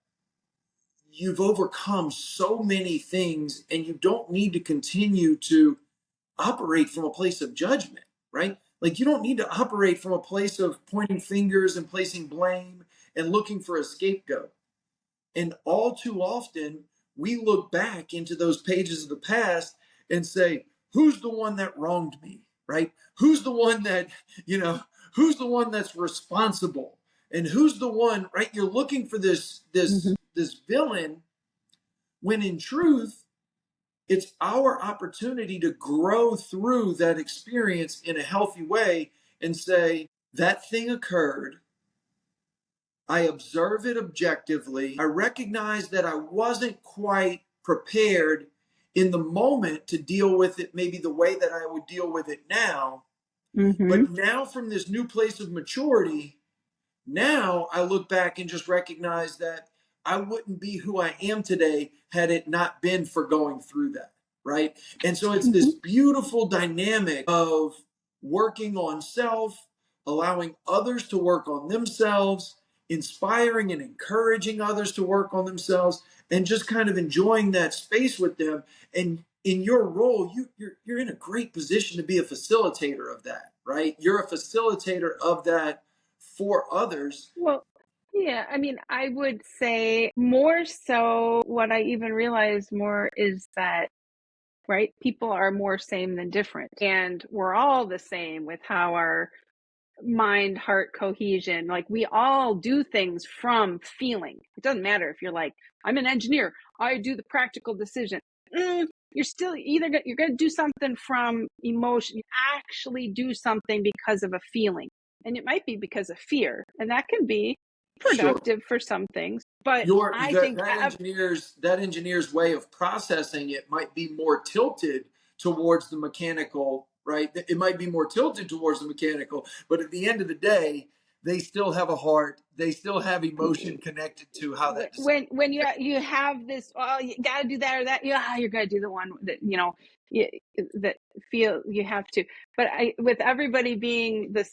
you've overcome so many things and you don't need to continue to operate from a place of judgment, right? Like you don't need to operate from a place of pointing fingers and placing blame and looking for a scapegoat. And all too often, we look back into those pages of the past and say, who's the one that wronged me, right? Who's the one that, who's the one that's responsible? And who's the one, right? You're looking for this villain, when in truth, it's our opportunity to grow through that experience in a healthy way and say, that thing occurred. I observe it objectively. I recognize that I wasn't quite prepared in the moment to deal with it maybe the way that I would deal with it now. But now, from this new place of maturity, now I look back and just recognize that I wouldn't be who I am today had it not been for going through that, right? And so it's this beautiful dynamic of working on self, allowing others to work on themselves, inspiring and encouraging others to work on themselves, and just kind of enjoying that space with them. And in your role, you're in a great position to be a facilitator of that, right? You're a facilitator of that for others. Well, yeah, I mean, I would say more so what I even realized more is that, right, people are more same than different. And we're all the same with how our mind heart cohesion, like we all do things from feeling. It doesn't matter if you're like, I'm an engineer, I do the practical decision. You're still either you're going to do something from emotion. You actually do something because of a feeling, and it might be because of fear, and that can be Sure. productive for some things. But I think That engineer's way of processing it might be more tilted towards the mechanical, right? It might be more tilted towards the mechanical, but at the end of the day, they still have a heart. They still have emotion connected to how that decision. when you have this, oh, you got to do that or that, yeah, you're going to do the one that you, that feel you have to. But with everybody being the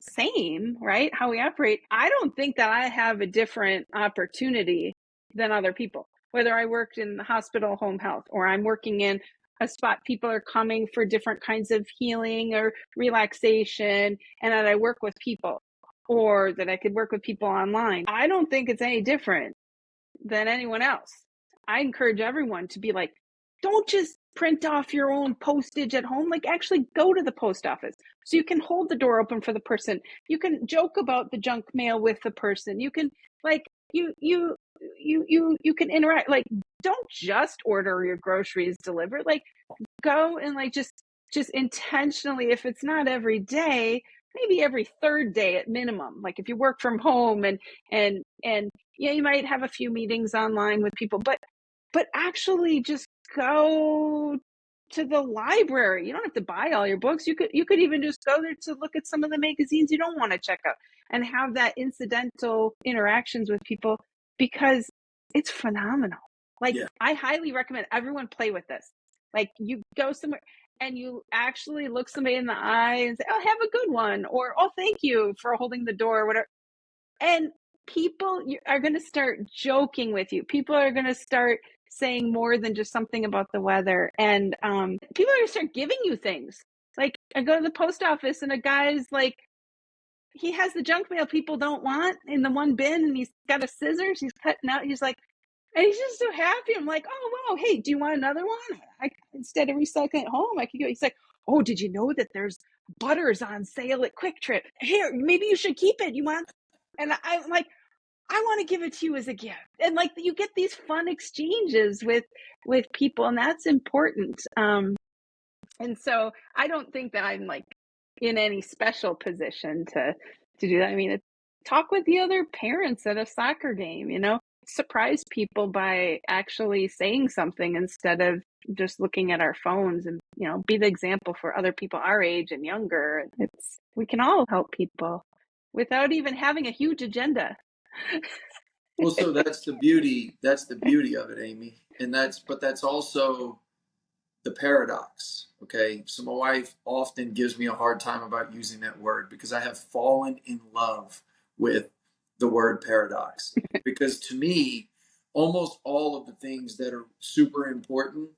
same, right, how we operate, I don't think that I have a different opportunity than other people, whether I worked in the hospital home health or I'm working in a spot people are coming for different kinds of healing or relaxation, and that I work with people, or that I could work with people online. I don't think it's any different than anyone else. I encourage everyone to be like, don't just print off your own postage at home. Like, actually go to the post office so you can hold the door open for the person. You can joke about the junk mail with the person. You can like you can interact. Like, don't just order your groceries delivered. Like, go and like just intentionally, if it's not every day, maybe every third day at minimum. Like, if you work from home and yeah, you might have a few meetings online with people, but actually just go to the library. You don't have to buy all your books. You could even just go there to look at some of the magazines you don't want to check out and have that incidental interactions with people, because it's phenomenal. Like, yeah. I highly recommend everyone play with this. Like, you go somewhere and you actually look somebody in the eye and say, oh, have a good one, or oh, thank you for holding the door, or whatever. And people are going to start joking with you. People are going to start saying more than just something about the weather. And people are going to start giving you things. Like, I go to the post office and a guy's like, he has the junk mail people don't want in the one bin, and he's got a scissors, he's cutting out. He's like, and he's just so happy. I'm like, oh, wow, hey, do you want another one? Instead of recycling at home, I could go. He's like, oh, did you know that there's butters on sale at Quick Trip? Here, maybe you should keep it. You want? And I'm like, I want to give it to you as a gift. And like, you get these fun exchanges with people, and that's important. And so I don't think that I'm like in any special position to do that. I mean, talk with the other parents at a soccer game, surprise people by actually saying something instead of just looking at our phones, and be the example for other people our age and younger. We can all help people without even having a huge agenda. Well, so that's the beauty of it, Amy. And that's also the paradox. Okay. So my wife often gives me a hard time about using that word, because I have fallen in love with the word paradox. Because to me, almost all of the things that are super important,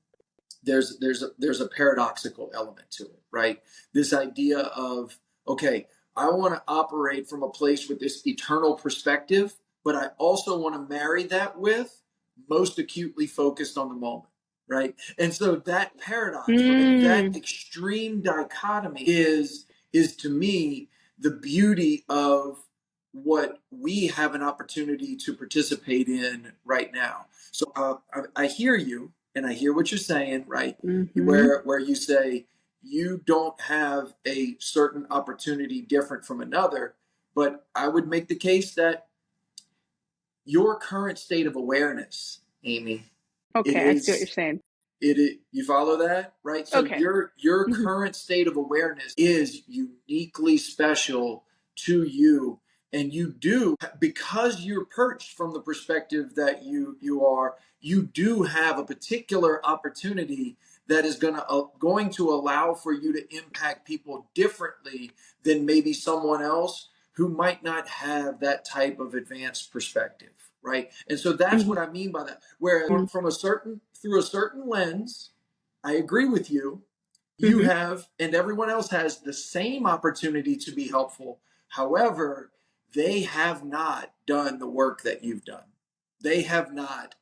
there's a paradoxical element to it, right? This idea of, okay, I want to operate from a place with this eternal perspective, but I also want to marry that with most acutely focused on the moment, right? And so that paradox, right, that Mm. extreme dichotomy is to me the beauty of what we have an opportunity to participate in right now. So I hear you, and I hear what you're saying, right? Mm-hmm. Where you say you don't have a certain opportunity different from another, but I would make the case that your current state of awareness, Amy, Okay, I see what you're is saying. you follow that, right? So Okay. your Mm-hmm. current state of awareness is uniquely special to you, and you do, because you're perched from the perspective that you do have a particular opportunity that is going to allow for you to impact people differently than maybe someone else who might not have that type of advanced perspective, right? And so that's Mm-hmm. what I mean by that. Where from a certain through a certain lens, I agree with you. You Mm-hmm. have, and everyone else has the same opportunity to be helpful. However, they have not done the work that you've done. They have not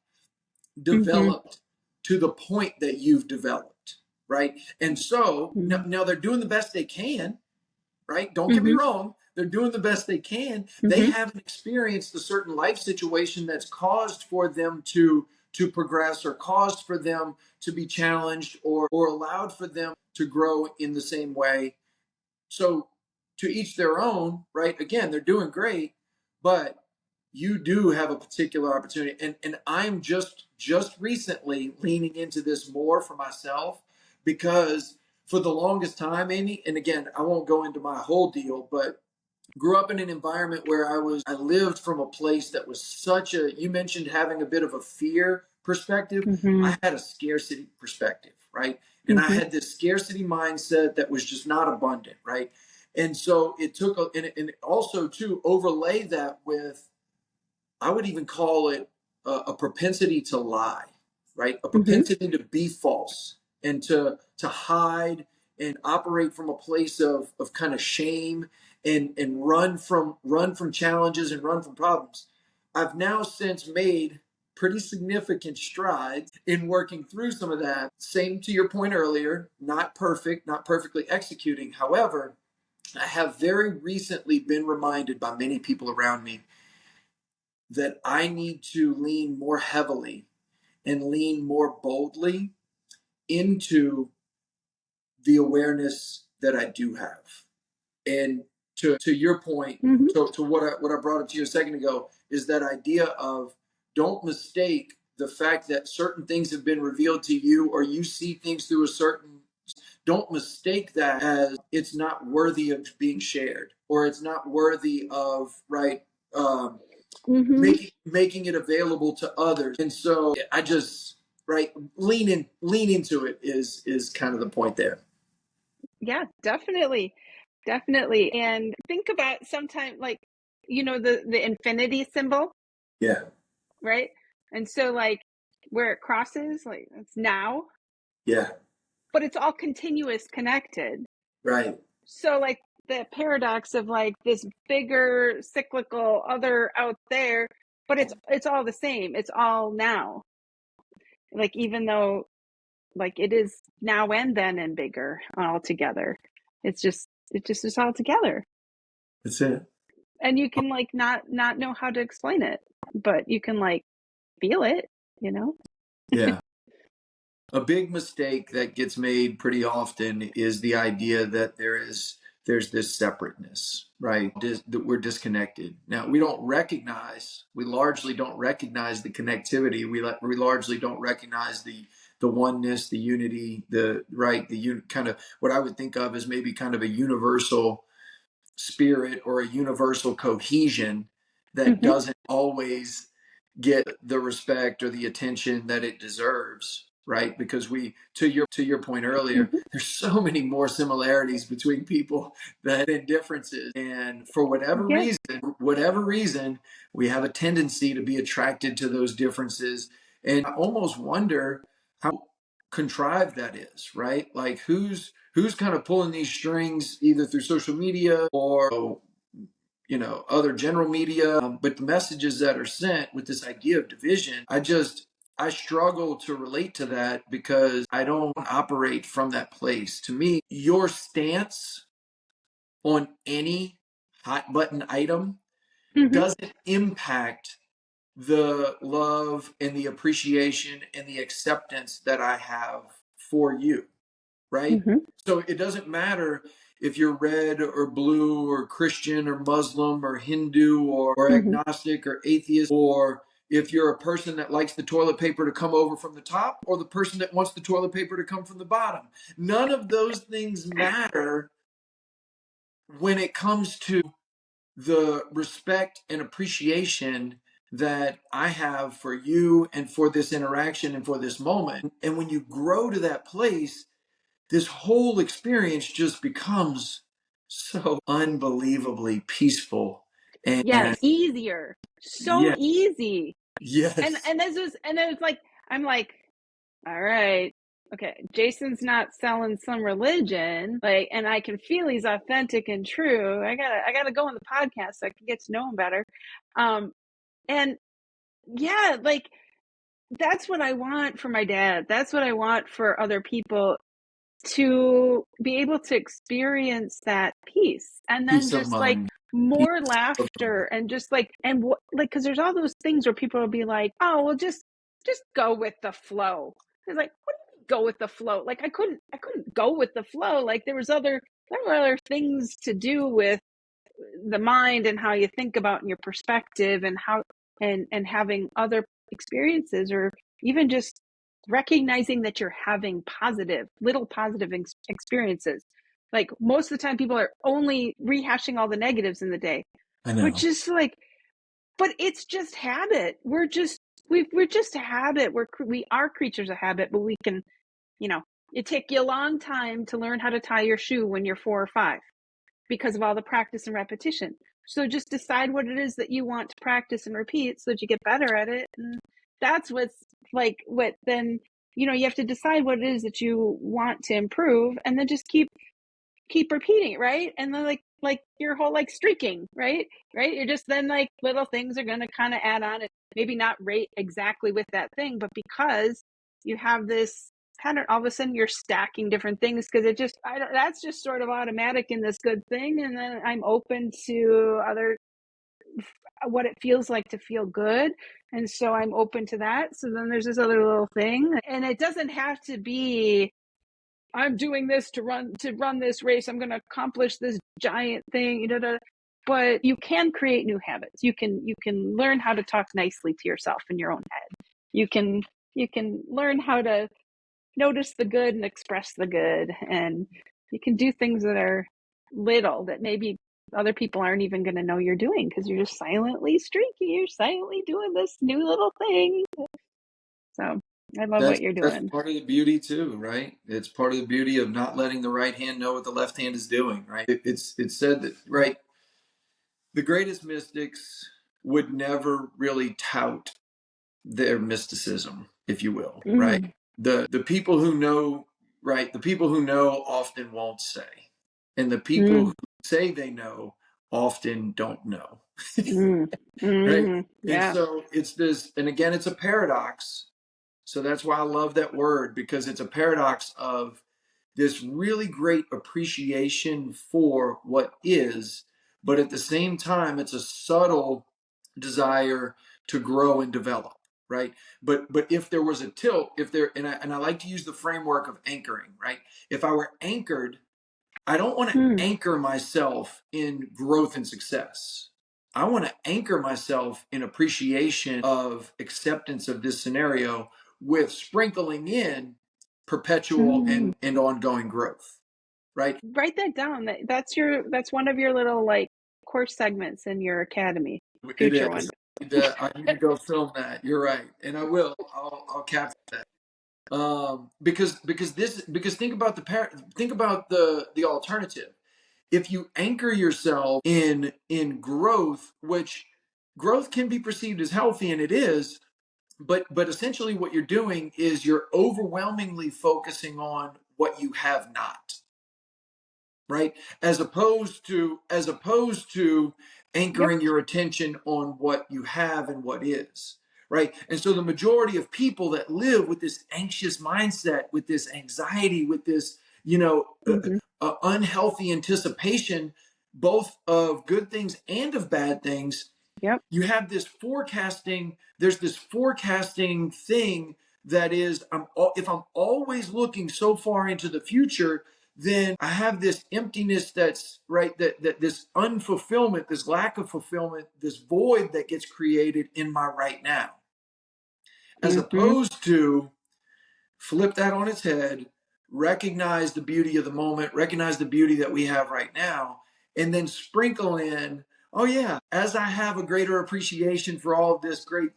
Mm-hmm. developed to the point that you've developed, right? And so now they're doing the best they can, right? Don't get me Mm-hmm. wrong. They're doing the best they can. They Mm-hmm. haven't experienced a certain life situation that's caused for them to progress, or caused for them to be challenged, or allowed for them to grow in the same way. So to each their own, right? Again, they're doing great, but you do have a particular opportunity. And I'm just recently leaning into this more for myself, because for the longest time, Amy, and again, I won't go into my whole deal, but grew up in an environment where I lived from a place that was you mentioned having a bit of a fear perspective. Mm-hmm. I had a scarcity perspective, right? And I Mm-hmm. had this scarcity mindset that was just not abundant, right? And so it took and also to overlay that with, I would even call it a propensity to lie, right? A Mm-hmm. propensity to be false, and to hide and operate from a place of kind of shame, and run from challenges and run from problems. I've now since made pretty significant strides in working through some of that. Same to your point earlier, not perfect, not perfectly executing. However, I have very recently been reminded by many people around me that I need to lean more heavily and lean more boldly into the awareness that I do have. And to your point, Mm-hmm. to what I brought up to you a second ago, is that idea of, don't mistake the fact that certain things have been revealed to you, or you see things through a certain, don't mistake that as it's not worthy of being shared, or it's not worthy of, right, um, Mm-hmm. making it available to others. And so I just, right, lean into it is kind of the point there. Yeah, definitely. Definitely. And think about sometime like, the infinity symbol, Yeah. right? And so like where it crosses, like it's now, Yeah. but it's all continuous connected. Right. So like the paradox of like this bigger cyclical other out there, but it's all the same. It's all now. Like even though like it is now and then and bigger all together. It just is all together. That's it. And you can like not know how to explain it, but you can like feel it, you know? Yeah. A big mistake that gets made pretty often is the idea that there's this separateness, right? That we're disconnected. Now, we largely don't recognize the connectivity. We largely don't recognize the oneness, the unity, kind of what I would think of as maybe kind of a universal spirit, or a universal cohesion that Mm-hmm. doesn't always get the respect or the attention that it deserves, right? Because to your point earlier, Mm-hmm. there's so many more similarities between people than differences, and for Yeah. whatever reason, we have a tendency to be attracted to those differences. And I almost wonder how contrived that is, right? Like who's kind of pulling these strings, either through social media or other general media, but the messages that are sent with this idea of division, I struggle to relate to that because I don't operate from that place. To me, your stance on any hot button item doesn't impact the love and the appreciation and the acceptance that I have for you, right? So it doesn't matter if you're red or blue or Christian or Muslim or Hindu or agnostic or atheist, or if you're a person that likes the toilet paper to come over from the top or the person that wants the toilet paper to come from the bottom. None of those things matter when it comes to the respect and appreciation that I have for you and for this interaction and for this moment. And when you grow to that place, this whole experience just becomes so unbelievably peaceful. And Easier. So yeah, easy. yes, And then it's like, I'm like, all right, okay, Jason's not selling some religion, like, and I can feel he's authentic and true. I gotta go on the podcast so I can get to know him better. And yeah, like, that's what I want for my dad. That's what I want for other people, to be able to experience that peace, and then peace of just like mind. Peace more of laughter, mind. and just like, and like, because there's all those things where people will be like, oh well, just go with the flow. It's like, what do you mean, go with the flow? Like, I couldn't go with the flow. Like, there were other things to do with the mind and how you think about and your perspective, and how, and having other experiences, or even just recognizing that you're having little positive experiences. Like, most of the time people are only rehashing all the negatives in the day, I which know. is like, but it's just habit. We're just a habit. We are creatures of habit, but we can, it take you a long time to learn how to tie your shoe when you're 4 or 5, because of all the practice and repetition. So just decide what it is that you want to practice and repeat so that you get better at it. And that's what's like, what then, you have to decide what it is that you want to improve, and then just keep repeating it, right? And then like your whole, like, streaking, right? You're just, then, like, little things are going to kind of add on, and maybe not rate exactly with that thing, but because you have this pattern, all of a sudden you're stacking different things, because that's just sort of automatic in this good thing. And then I'm open to other, what it feels like to feel good, and so I'm open to that. So then there's this other little thing, and it doesn't have to be, I'm doing this to run this race, I'm going to accomplish this giant thing, but you can create new habits. You can learn how to talk nicely to yourself in your own head. You can learn how to notice the good and express the good, and you can do things that are little, that maybe other people aren't even going to know you're doing, because you're just silently streaking, you're silently doing this new little thing. So I love what you're That's doing. part of the beauty too, right? It's part of the beauty of not letting the right hand know what the left hand is doing, right? It's said that, right, the greatest mystics would never really tout their mysticism, if you will, right? The people who know, right? The people who know often won't say, and the people who say they know often don't know, right? And Yeah. so it's this, and again, it's a paradox. So that's why I love that word, because it's a paradox of this really great appreciation for what is, but at the same time, it's a subtle desire to grow and develop, right? But if there was a tilt, if there, and I like to use the framework of anchoring, right? If I were anchored, I don't want to anchor myself in growth and success. I want to anchor myself in appreciation of acceptance of this scenario, with sprinkling in perpetual and ongoing growth, right? Write that down. That's one of your little, like, course segments in your academy, It future one. is. I need to go film that. You're right, and I will. I'll capture that. Because think about the alternative. If you anchor yourself in growth, which growth can be perceived as healthy, and it is, but essentially what you're doing is you're overwhelmingly focusing on what you have not, right? As opposed to anchoring your attention on what you have and what is, right? And so the majority of people that live with this anxious mindset, with this anxiety, with this, unhealthy anticipation, both of good things and of bad things, Yep. you have this forecasting, there's this forecasting thing that is, if I'm always looking so far into the future, then I have this emptiness that's right, that this unfulfillment, this lack of fulfillment, this void that gets created in my right now. As opposed to flip that on its head, recognize the beauty of the moment, recognize the beauty that we have right now, and then sprinkle in, oh yeah, as I have a greater appreciation for all of this great,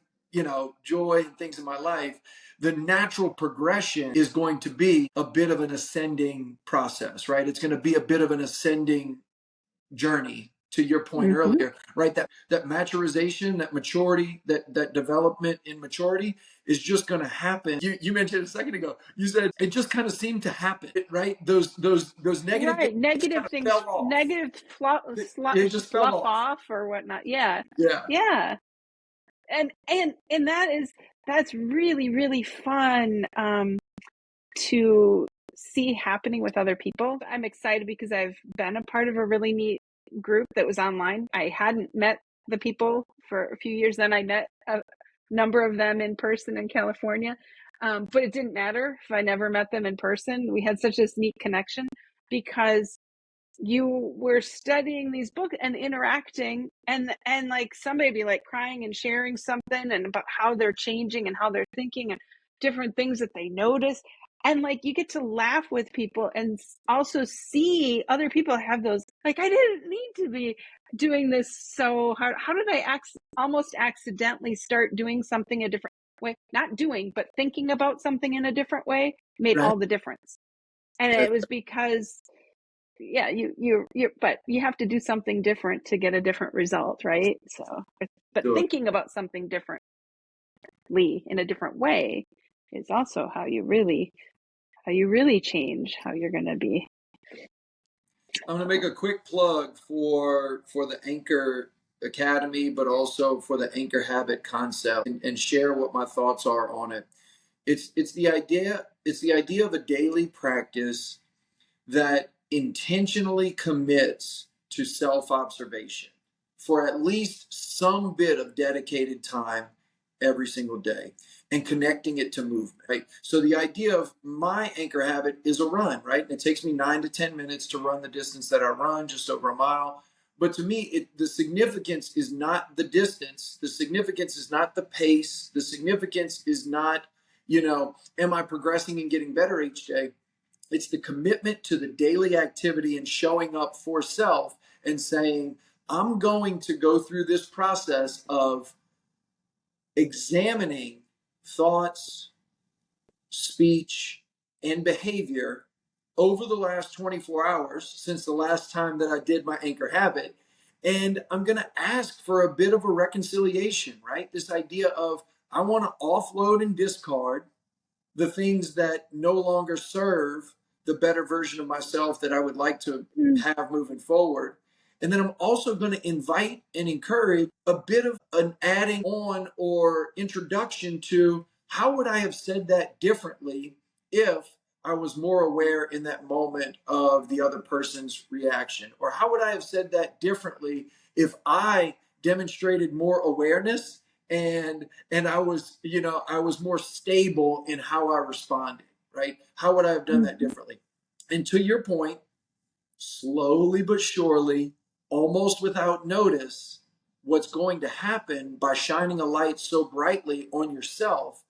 joy and things in my life, the natural progression is going to be a bit of an ascending process, right? It's going to be a bit of an ascending journey, to your point earlier, right? That maturization, that maturity, that development in maturity is just going to happen. You mentioned a second ago, you said it just kind of seemed to happen, right? Those negative things just kind Negative of things, fell off. They just fell slough off. off or whatnot. Yeah. Yeah. Yeah. And that's really, really fun to see happening with other people. I'm excited because I've been a part of a really neat group that was online. I hadn't met the people for a few years. Then I met a number of them in person in California. But it didn't matter if I never met them in person. We had such this neat connection because you were studying these books and interacting, and like somebody be like crying and sharing something and about how they're changing and how they're thinking and different things that they notice, and like you get to laugh with people and also see other people have those, like, I didn't need to be doing this so hard. How did I almost accidentally start doing something a different way, not doing but thinking about something in a different way made Right. all the difference. And it was because but you have to do something different to get a different result, right? So, but Sure. thinking about something differently in a different way is also how you really change how you're going to be. I'm going to make a quick plug for the Anchor Academy, but also for the Anchor Habit concept, and share what my thoughts are on it. It's the idea of a daily practice that intentionally commits to self-observation for at least some bit of dedicated time every single day, and connecting it to movement, right? So the idea of my anchor habit is a run, right? And it takes me 9 to 10 minutes to run the distance that I run, just over a mile. But to me, the significance is not the distance. The significance is not the pace. The significance is not, am I progressing and getting better each day? It's the commitment to the daily activity and showing up for self and saying, I'm going to go through this process of examining thoughts, speech, and behavior over the last 24 hours since the last time that I did my anchor habit. And I'm going to ask for a bit of a reconciliation, right? This idea of I want to offload and discard the things that no longer serve the better version of myself that I would like to have moving forward. And then I'm also going to invite and encourage a bit of an adding on or introduction to how would I have said that differently if I was more aware in that moment of the other person's reaction? Or how would I have said that differently if I demonstrated more awareness and I was, I was more stable in how I responded, right? How would I have done that differently? And to your point, slowly but surely, almost without notice, what's going to happen by shining a light so brightly on yourself,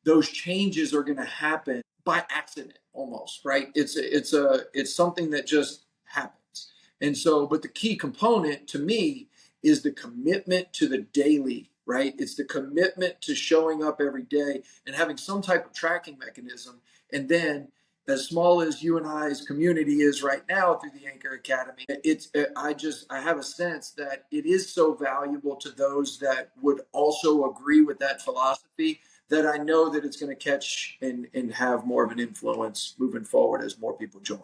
those changes are going to happen by accident almost, right? It's something that just happens. And so, but the key component to me is the commitment to the daily, right? It's the commitment to showing up every day and having some type of tracking mechanism. And then, as small as you and I's community is right now through the Anchor Academy, I have a sense that it is so valuable to those that would also agree with that philosophy, that I know that it's going to catch and have more of an influence moving forward as more people join.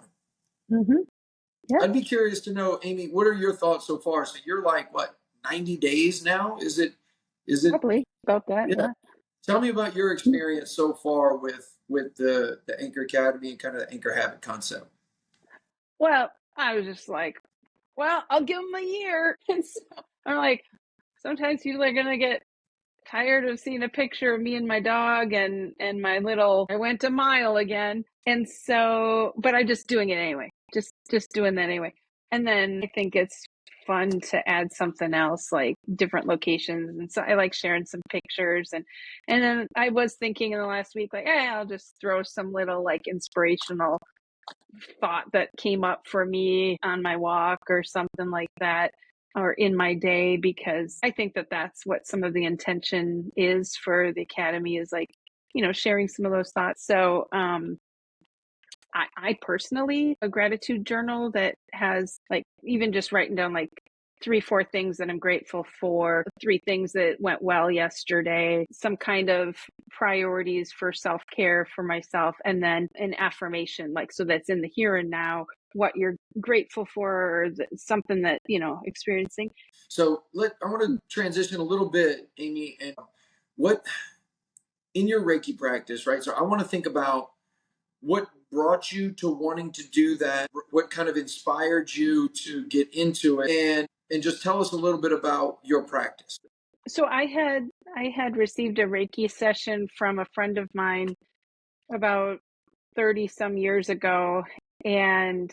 Yeah. I'd be curious to know, Amy, what are your thoughts so far? So you're like, what, 90 days now. Is it? Probably about that, Yeah. yeah. Tell me about your experience so far with the Anchor Academy and kind of the Anchor Habit concept. Well, I was just like, well, I'll give them a year. And so I'm like, sometimes people are going to get tired of seeing a picture of me and my dog and my little, I went a mile again. And so, but I'm just doing it anyway, just doing that anyway. And then I think it's fun to add something else, like different locations. And so I like sharing some pictures. And then I was thinking in the last week, like, hey, I'll just throw some little like inspirational thought that came up for me on my walk or something like that, or in my day, because I think that that's what some of the intention is for the academy, is like, sharing some of those thoughts. So I personally, a gratitude journal that has like even just writing down like 3, 4 things that I'm grateful for, 3 things that went well yesterday, some kind of priorities for self-care for myself, and then an affirmation, like, so that's in the here and now, what you're grateful for, or something that, experiencing. So I want to transition a little bit, Amy, and what in your Reiki practice, right? So I want to think about what brought you to wanting to do that, what kind of inspired you to get into it, and just tell us a little bit about your practice. So I had received a Reiki session from a friend of mine about 30 some years ago, and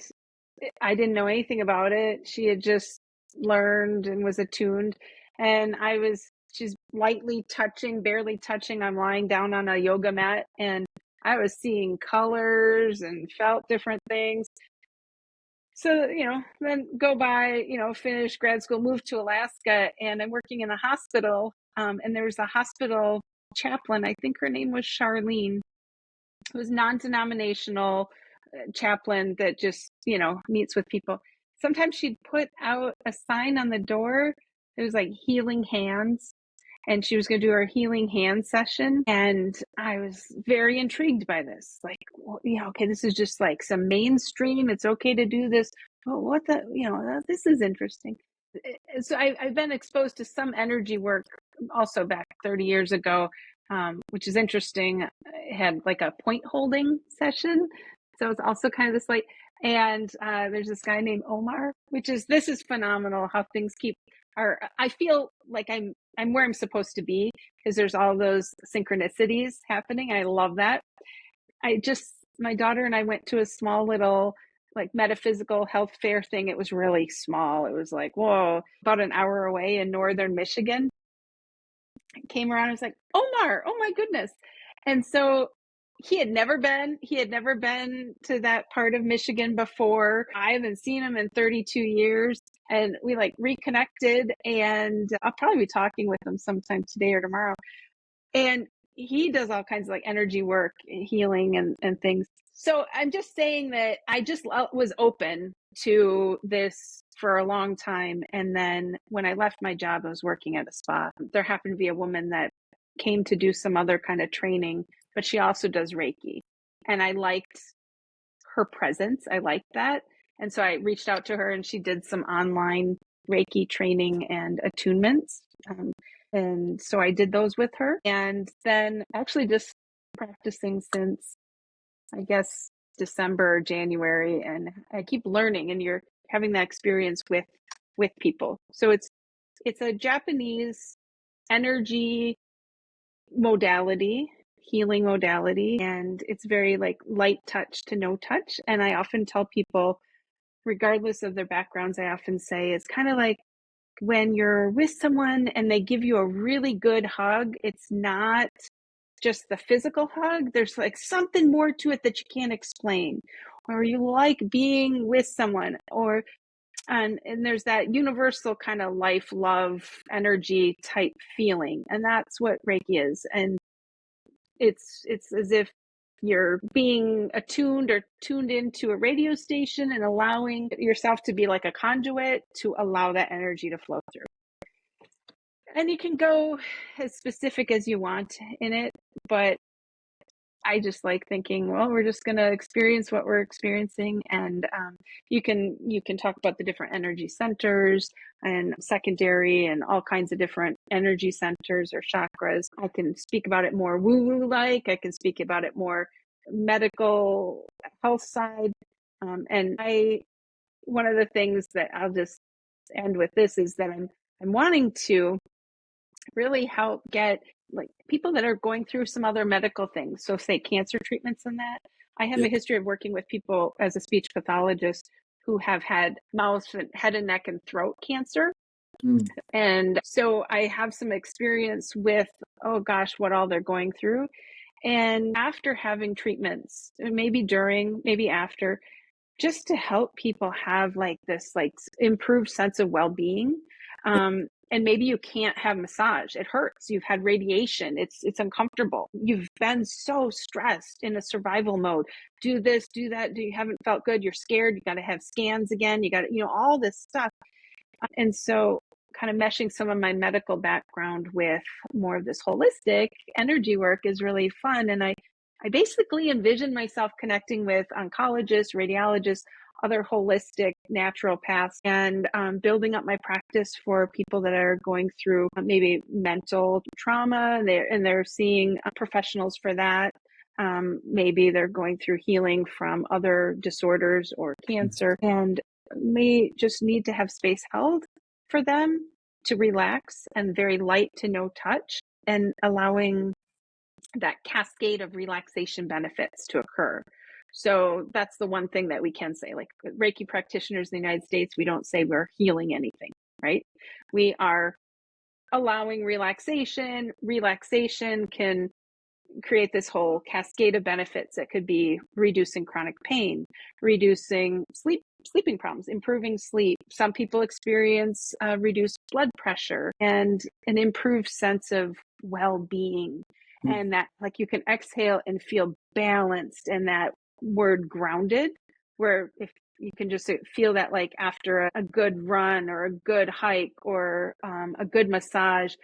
I didn't know anything about it. She had just learned and was attuned, and she's lightly touching, barely touching. I'm lying down on a yoga mat, and I was seeing colors and felt different things. So, then go by, finish grad school, move to Alaska, and I'm working in a hospital. And there was a hospital chaplain. I think her name was Charlene. It was non-denominational chaplain that just, meets with people. Sometimes she'd put out a sign on the door. It was like healing hands. And she was going to do her healing hand session. And I was very intrigued by this. Like, well, okay, this is just like some mainstream. It's okay to do this. But this is interesting. So I've been exposed to some energy work also back 30 years ago, which is interesting. I had like a point holding session. So it's also kind of this like, and there's this guy named Omar, this is phenomenal how things I feel like I'm where I'm supposed to be, because there's all those synchronicities happening. I love that. My daughter and I went to a small little like metaphysical health fair thing. It was really small. It was like, whoa, about an hour away in northern Michigan. Came around and was like, Omar, oh my goodness. And so he had never been to that part of Michigan before. I haven't seen him in 32 years. And we like reconnected, and I'll probably be talking with him sometime today or tomorrow. And he does all kinds of like energy work, healing and things. So I'm just saying that I just was open to this for a long time. And then when I left my job, I was working at a spa. There happened to be a woman that came to do some other kind of training, but she also does Reiki. And I liked her presence. I liked that. And so I reached out to her, and she did some online Reiki training and attunements. And so I did those with her, and then actually just practicing since, I guess, December or January. And I keep learning, and you're having that experience with people. So it's a Japanese energy modality, healing modality, and it's very like light touch to no touch. And I often tell people, regardless of their backgrounds, I often say it's kind of like when you're with someone and they give you a really good hug. It's not just the physical hug. There's like something more to it that you can't explain, or you like being with someone, and there's that universal kind of life, love, energy type feeling. And that's what Reiki is. And it's as if you're being attuned or tuned into a radio station and allowing yourself to be like a conduit to allow that energy to flow through. And you can go as specific as you want in it, but I just like thinking, well, we're just going to experience what we're experiencing. And you can talk about the different energy centers and secondary and all kinds of different energy centers or chakras. I can speak about it more woo-woo like. I can speak about it more medical health side. And one of the things that I'll just end with this is that I'm wanting to really help get like people that are going through some other medical things. So say cancer treatments and that. I have Yeah. a history of working with people as a speech pathologist who have had mouth and head and neck and throat cancer. Mm. And so I have some experience with, oh gosh, what all they're going through. And after having treatments, maybe during, maybe after, just to help people have like this like improved sense of well-being. And maybe you can't have massage. It hurts. You've had radiation. It's uncomfortable. You've been so stressed in a survival mode. Do this, do that. You haven't felt good. You're scared. You got to have scans again. You got to, all this stuff. And so kind of meshing some of my medical background with more of this holistic energy work is really fun. And I basically envision myself connecting with oncologists, radiologists, other holistic naturopaths, and building up my practice for people that are going through maybe mental trauma, and they're seeing professionals for that. Maybe they're going through healing from other disorders or cancer, and may just need to have space held for them to relax, and very light to no touch, and allowing that cascade of relaxation benefits to occur. So that's the one thing that we can say, like Reiki practitioners in the United States, we don't say we're healing anything, right? We are allowing relaxation. Relaxation can create this whole cascade of benefits that could be reducing chronic pain, reducing sleeping problems, improving sleep. Some people experience reduced blood pressure and an improved sense of well-being. And that like you can exhale and feel balanced, and that word grounded, where if you can just feel that like after a good run or a good hike or a good massage,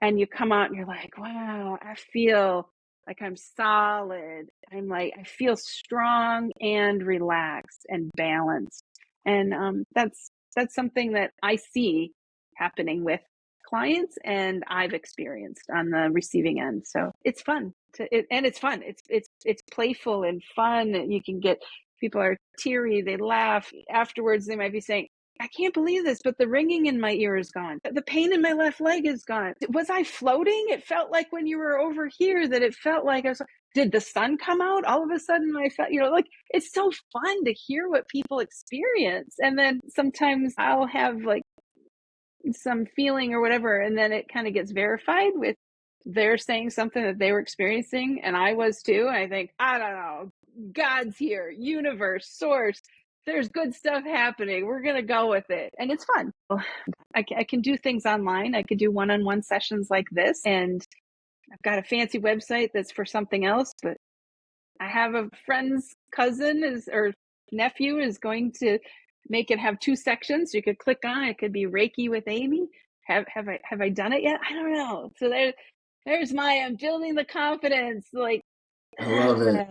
and you come out and you're like, wow, I feel like I'm solid. I feel strong and relaxed and balanced. And that's something that I see happening with clients, and I've experienced on the receiving end. So it's fun and it's fun. It's playful and fun. You can get people are teary. They laugh afterwards. They might be saying, I can't believe this, but the ringing in my ear is gone. The pain in my left leg is gone. Was I floating? It felt like when you were over here that it felt like I was. Did the sun come out? All of a sudden I felt, like it's so fun to hear what people experience. And then sometimes I'll have like some feeling or whatever, and then it kind of gets verified with they're saying something that they were experiencing and I was too. And I think, I don't know, God's here, universe, source, there's good stuff happening. We're going to go with it. And it's fun. I can do things online. I could do one-on-one sessions like this. And I've got a fancy website that's for something else, but I have a friend's cousin or nephew is going to make it have 2 sections. So you could click on it. It could be Reiki with Amy. Have I done it yet? I don't know. So there's I'm building the confidence. Like, I love it.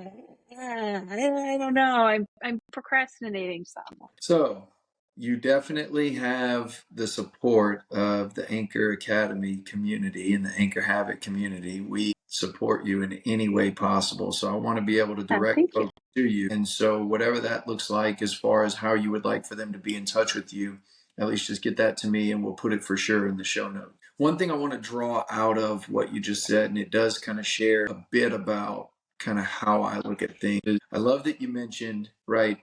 I don't know. I'm procrastinating some. So you definitely have the support of the Anchor Academy community and the Anchor Habit community. We support you in any way possible. So I want to be able to direct folks to you. And so whatever that looks like, as far as how you would like for them to be in touch with you, at least just get that to me and we'll put it for sure in the show notes. One thing I want to draw out of what you just said, and it does kind of share a bit about kind of how I look at things. I love that you mentioned, right,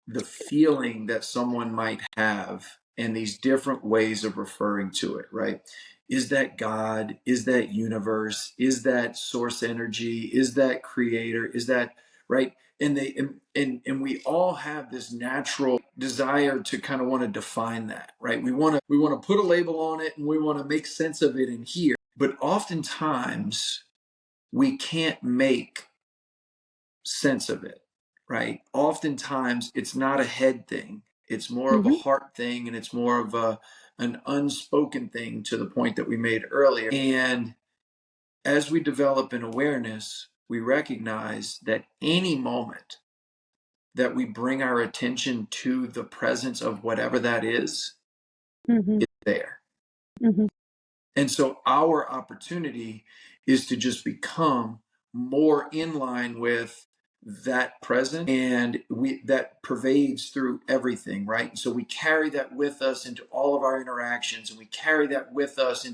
the feeling that someone might have and these different ways of referring to it, right? Is that God? Is that universe? Is that source energy? Is that creator? Is that right? And we all have this natural desire to kind of want to define that, right? We want to put a label on it and we want to make sense of it in here. But oftentimes we can't make sense of it, right? Oftentimes it's not a head thing. It's more of a heart thing, and it's more of an unspoken thing, to the point that we made earlier. And as we develop an awareness, we recognize that any moment that we bring our attention to the presence of whatever that is there. And so our opportunity is to just become more in line with that present, and that pervades through everything, right? So we carry that with us into all of our interactions, and we carry that with us in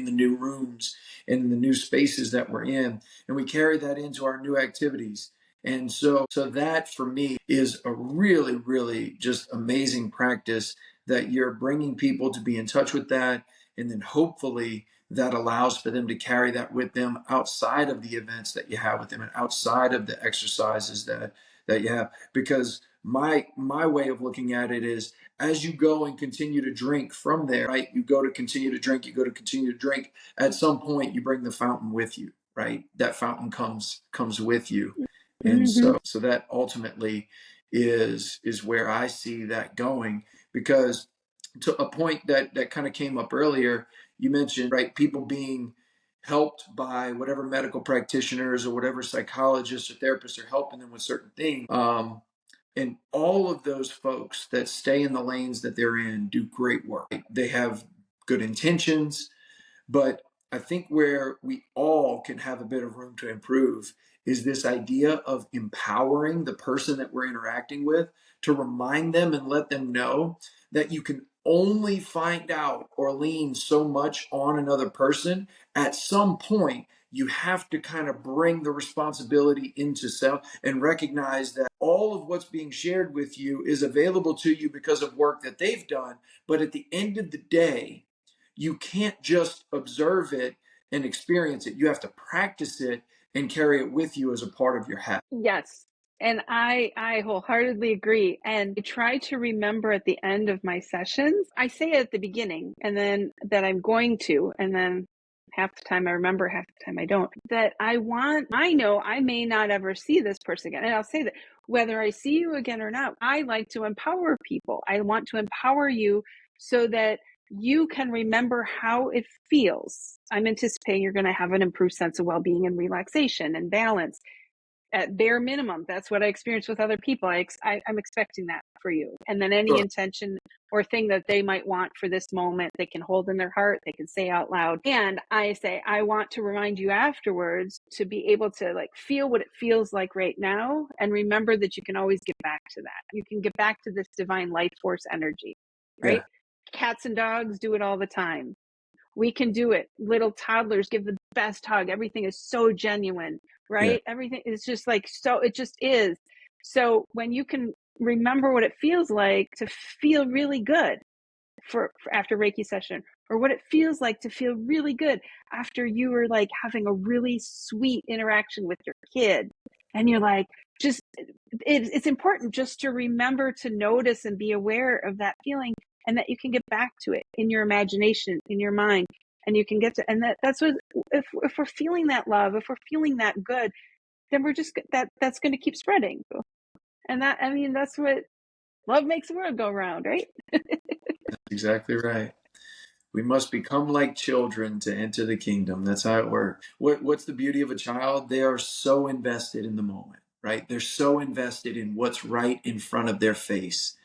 the new rooms and in the new spaces that we're in, and we carry that into our new activities. And so that for me is a really, really just amazing practice, that you're bringing people to be in touch with that. And then hopefully that allows for them to carry that with them outside of the events that you have with them, and outside of the exercises that you have. Because my way of looking at it is, as you go and continue to drink from there, right? You go to continue to drink, at some point you bring the fountain with you, right? That fountain comes with you. And so that ultimately is where I see that going. Because to a point that kind of came up earlier, you mentioned, right, people being helped by whatever medical practitioners or whatever psychologists or therapists are helping them with certain things. And all of those folks that stay in the lanes that they're in do great work. They have good intentions, but I think where we all can have a bit of room to improve is this idea of empowering the person that we're interacting with, to remind them and let them know that you can only find out or lean so much on another person. At some point, you have to kind of bring the responsibility into self and recognize that all of what's being shared with you is available to you because of work that they've done. But at the end of the day, you can't just observe it and experience it. You have to practice it and carry it with you as a part of your habit. Yes. And I wholeheartedly agree. And I try to remember at the end of my sessions, I say it at the beginning, and then that I'm going to, and then half the time I remember, half the time I don't, that I know I may not ever see this person again. And I'll say that whether I see you again or not, I like to empower people. I want to empower you so that you can remember how it feels. I'm anticipating you're going to have an improved sense of well-being and relaxation and balance. At bare minimum, that's what I experience with other people. I'm expecting that for you. And then any Sure. intention or thing that they might want for this moment, they can hold in their heart, they can say out loud. And I say, I want to remind you afterwards to be able to like feel what it feels like right now, and remember that you can always get back to that. You can get back to this divine life force energy, right? Yeah. Cats and dogs do it all the time. We can do it. Little toddlers give the best hug. Everything is so genuine, right? Yeah. Everything is just like, so it just is. So when you can remember what it feels like to feel really good for after Reiki session, or what it feels like to feel really good after you were like having a really sweet interaction with your kid, and you're like, just it's important just to remember to notice and be aware of that feeling, and that you can get back to it in your imagination, in your mind, and you can get to, and that's what, if we're feeling that love, if we're feeling that good, then we're just that's going to keep spreading. And that, I mean, that's what love makes the world go round, right? That's exactly right. We must become like children to enter the kingdom. That's how it works. What's the beauty of a child? They are so invested in the moment, right? They're so invested in what's right in front of their face.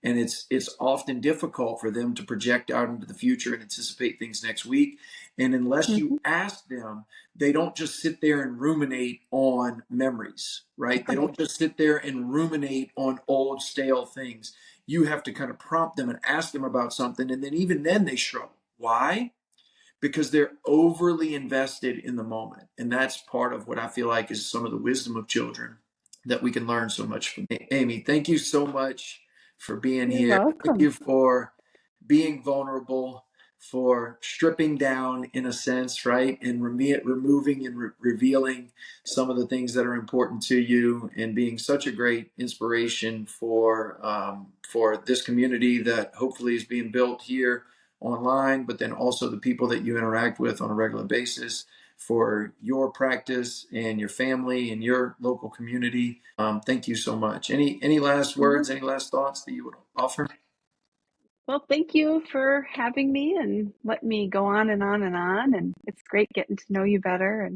And it's often difficult for them to project out into the future and anticipate things next week. And unless you ask them, they don't just sit there and ruminate on memories, right? They don't just sit there and ruminate on old stale things. You have to kind of prompt them and ask them about something, and then even then they struggle. Why? Because they're overly invested in the moment. And that's part of what I feel like is some of the wisdom of children that we can learn so much from. Amy, thank you so much for being You're here. Thank welcome. you for being vulnerable, for stripping down in a sense, right? And removing and revealing some of the things that are important to you, and being such a great inspiration for this community that hopefully is being built here online, but then also the people that you interact with on a regular basis, for your practice and your family and your local community. Thank you so much. Any last words, any last thoughts that you would offer? Well, thank you for having me and letting me go on and on and on. And it's great getting to know you better. And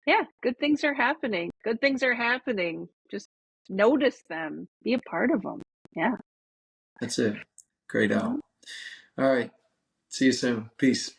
Yeah, good things are happening. Good things are happening. Just notice them. Be a part of them. Yeah. That's it. Great, Al. All right. See you soon. Peace.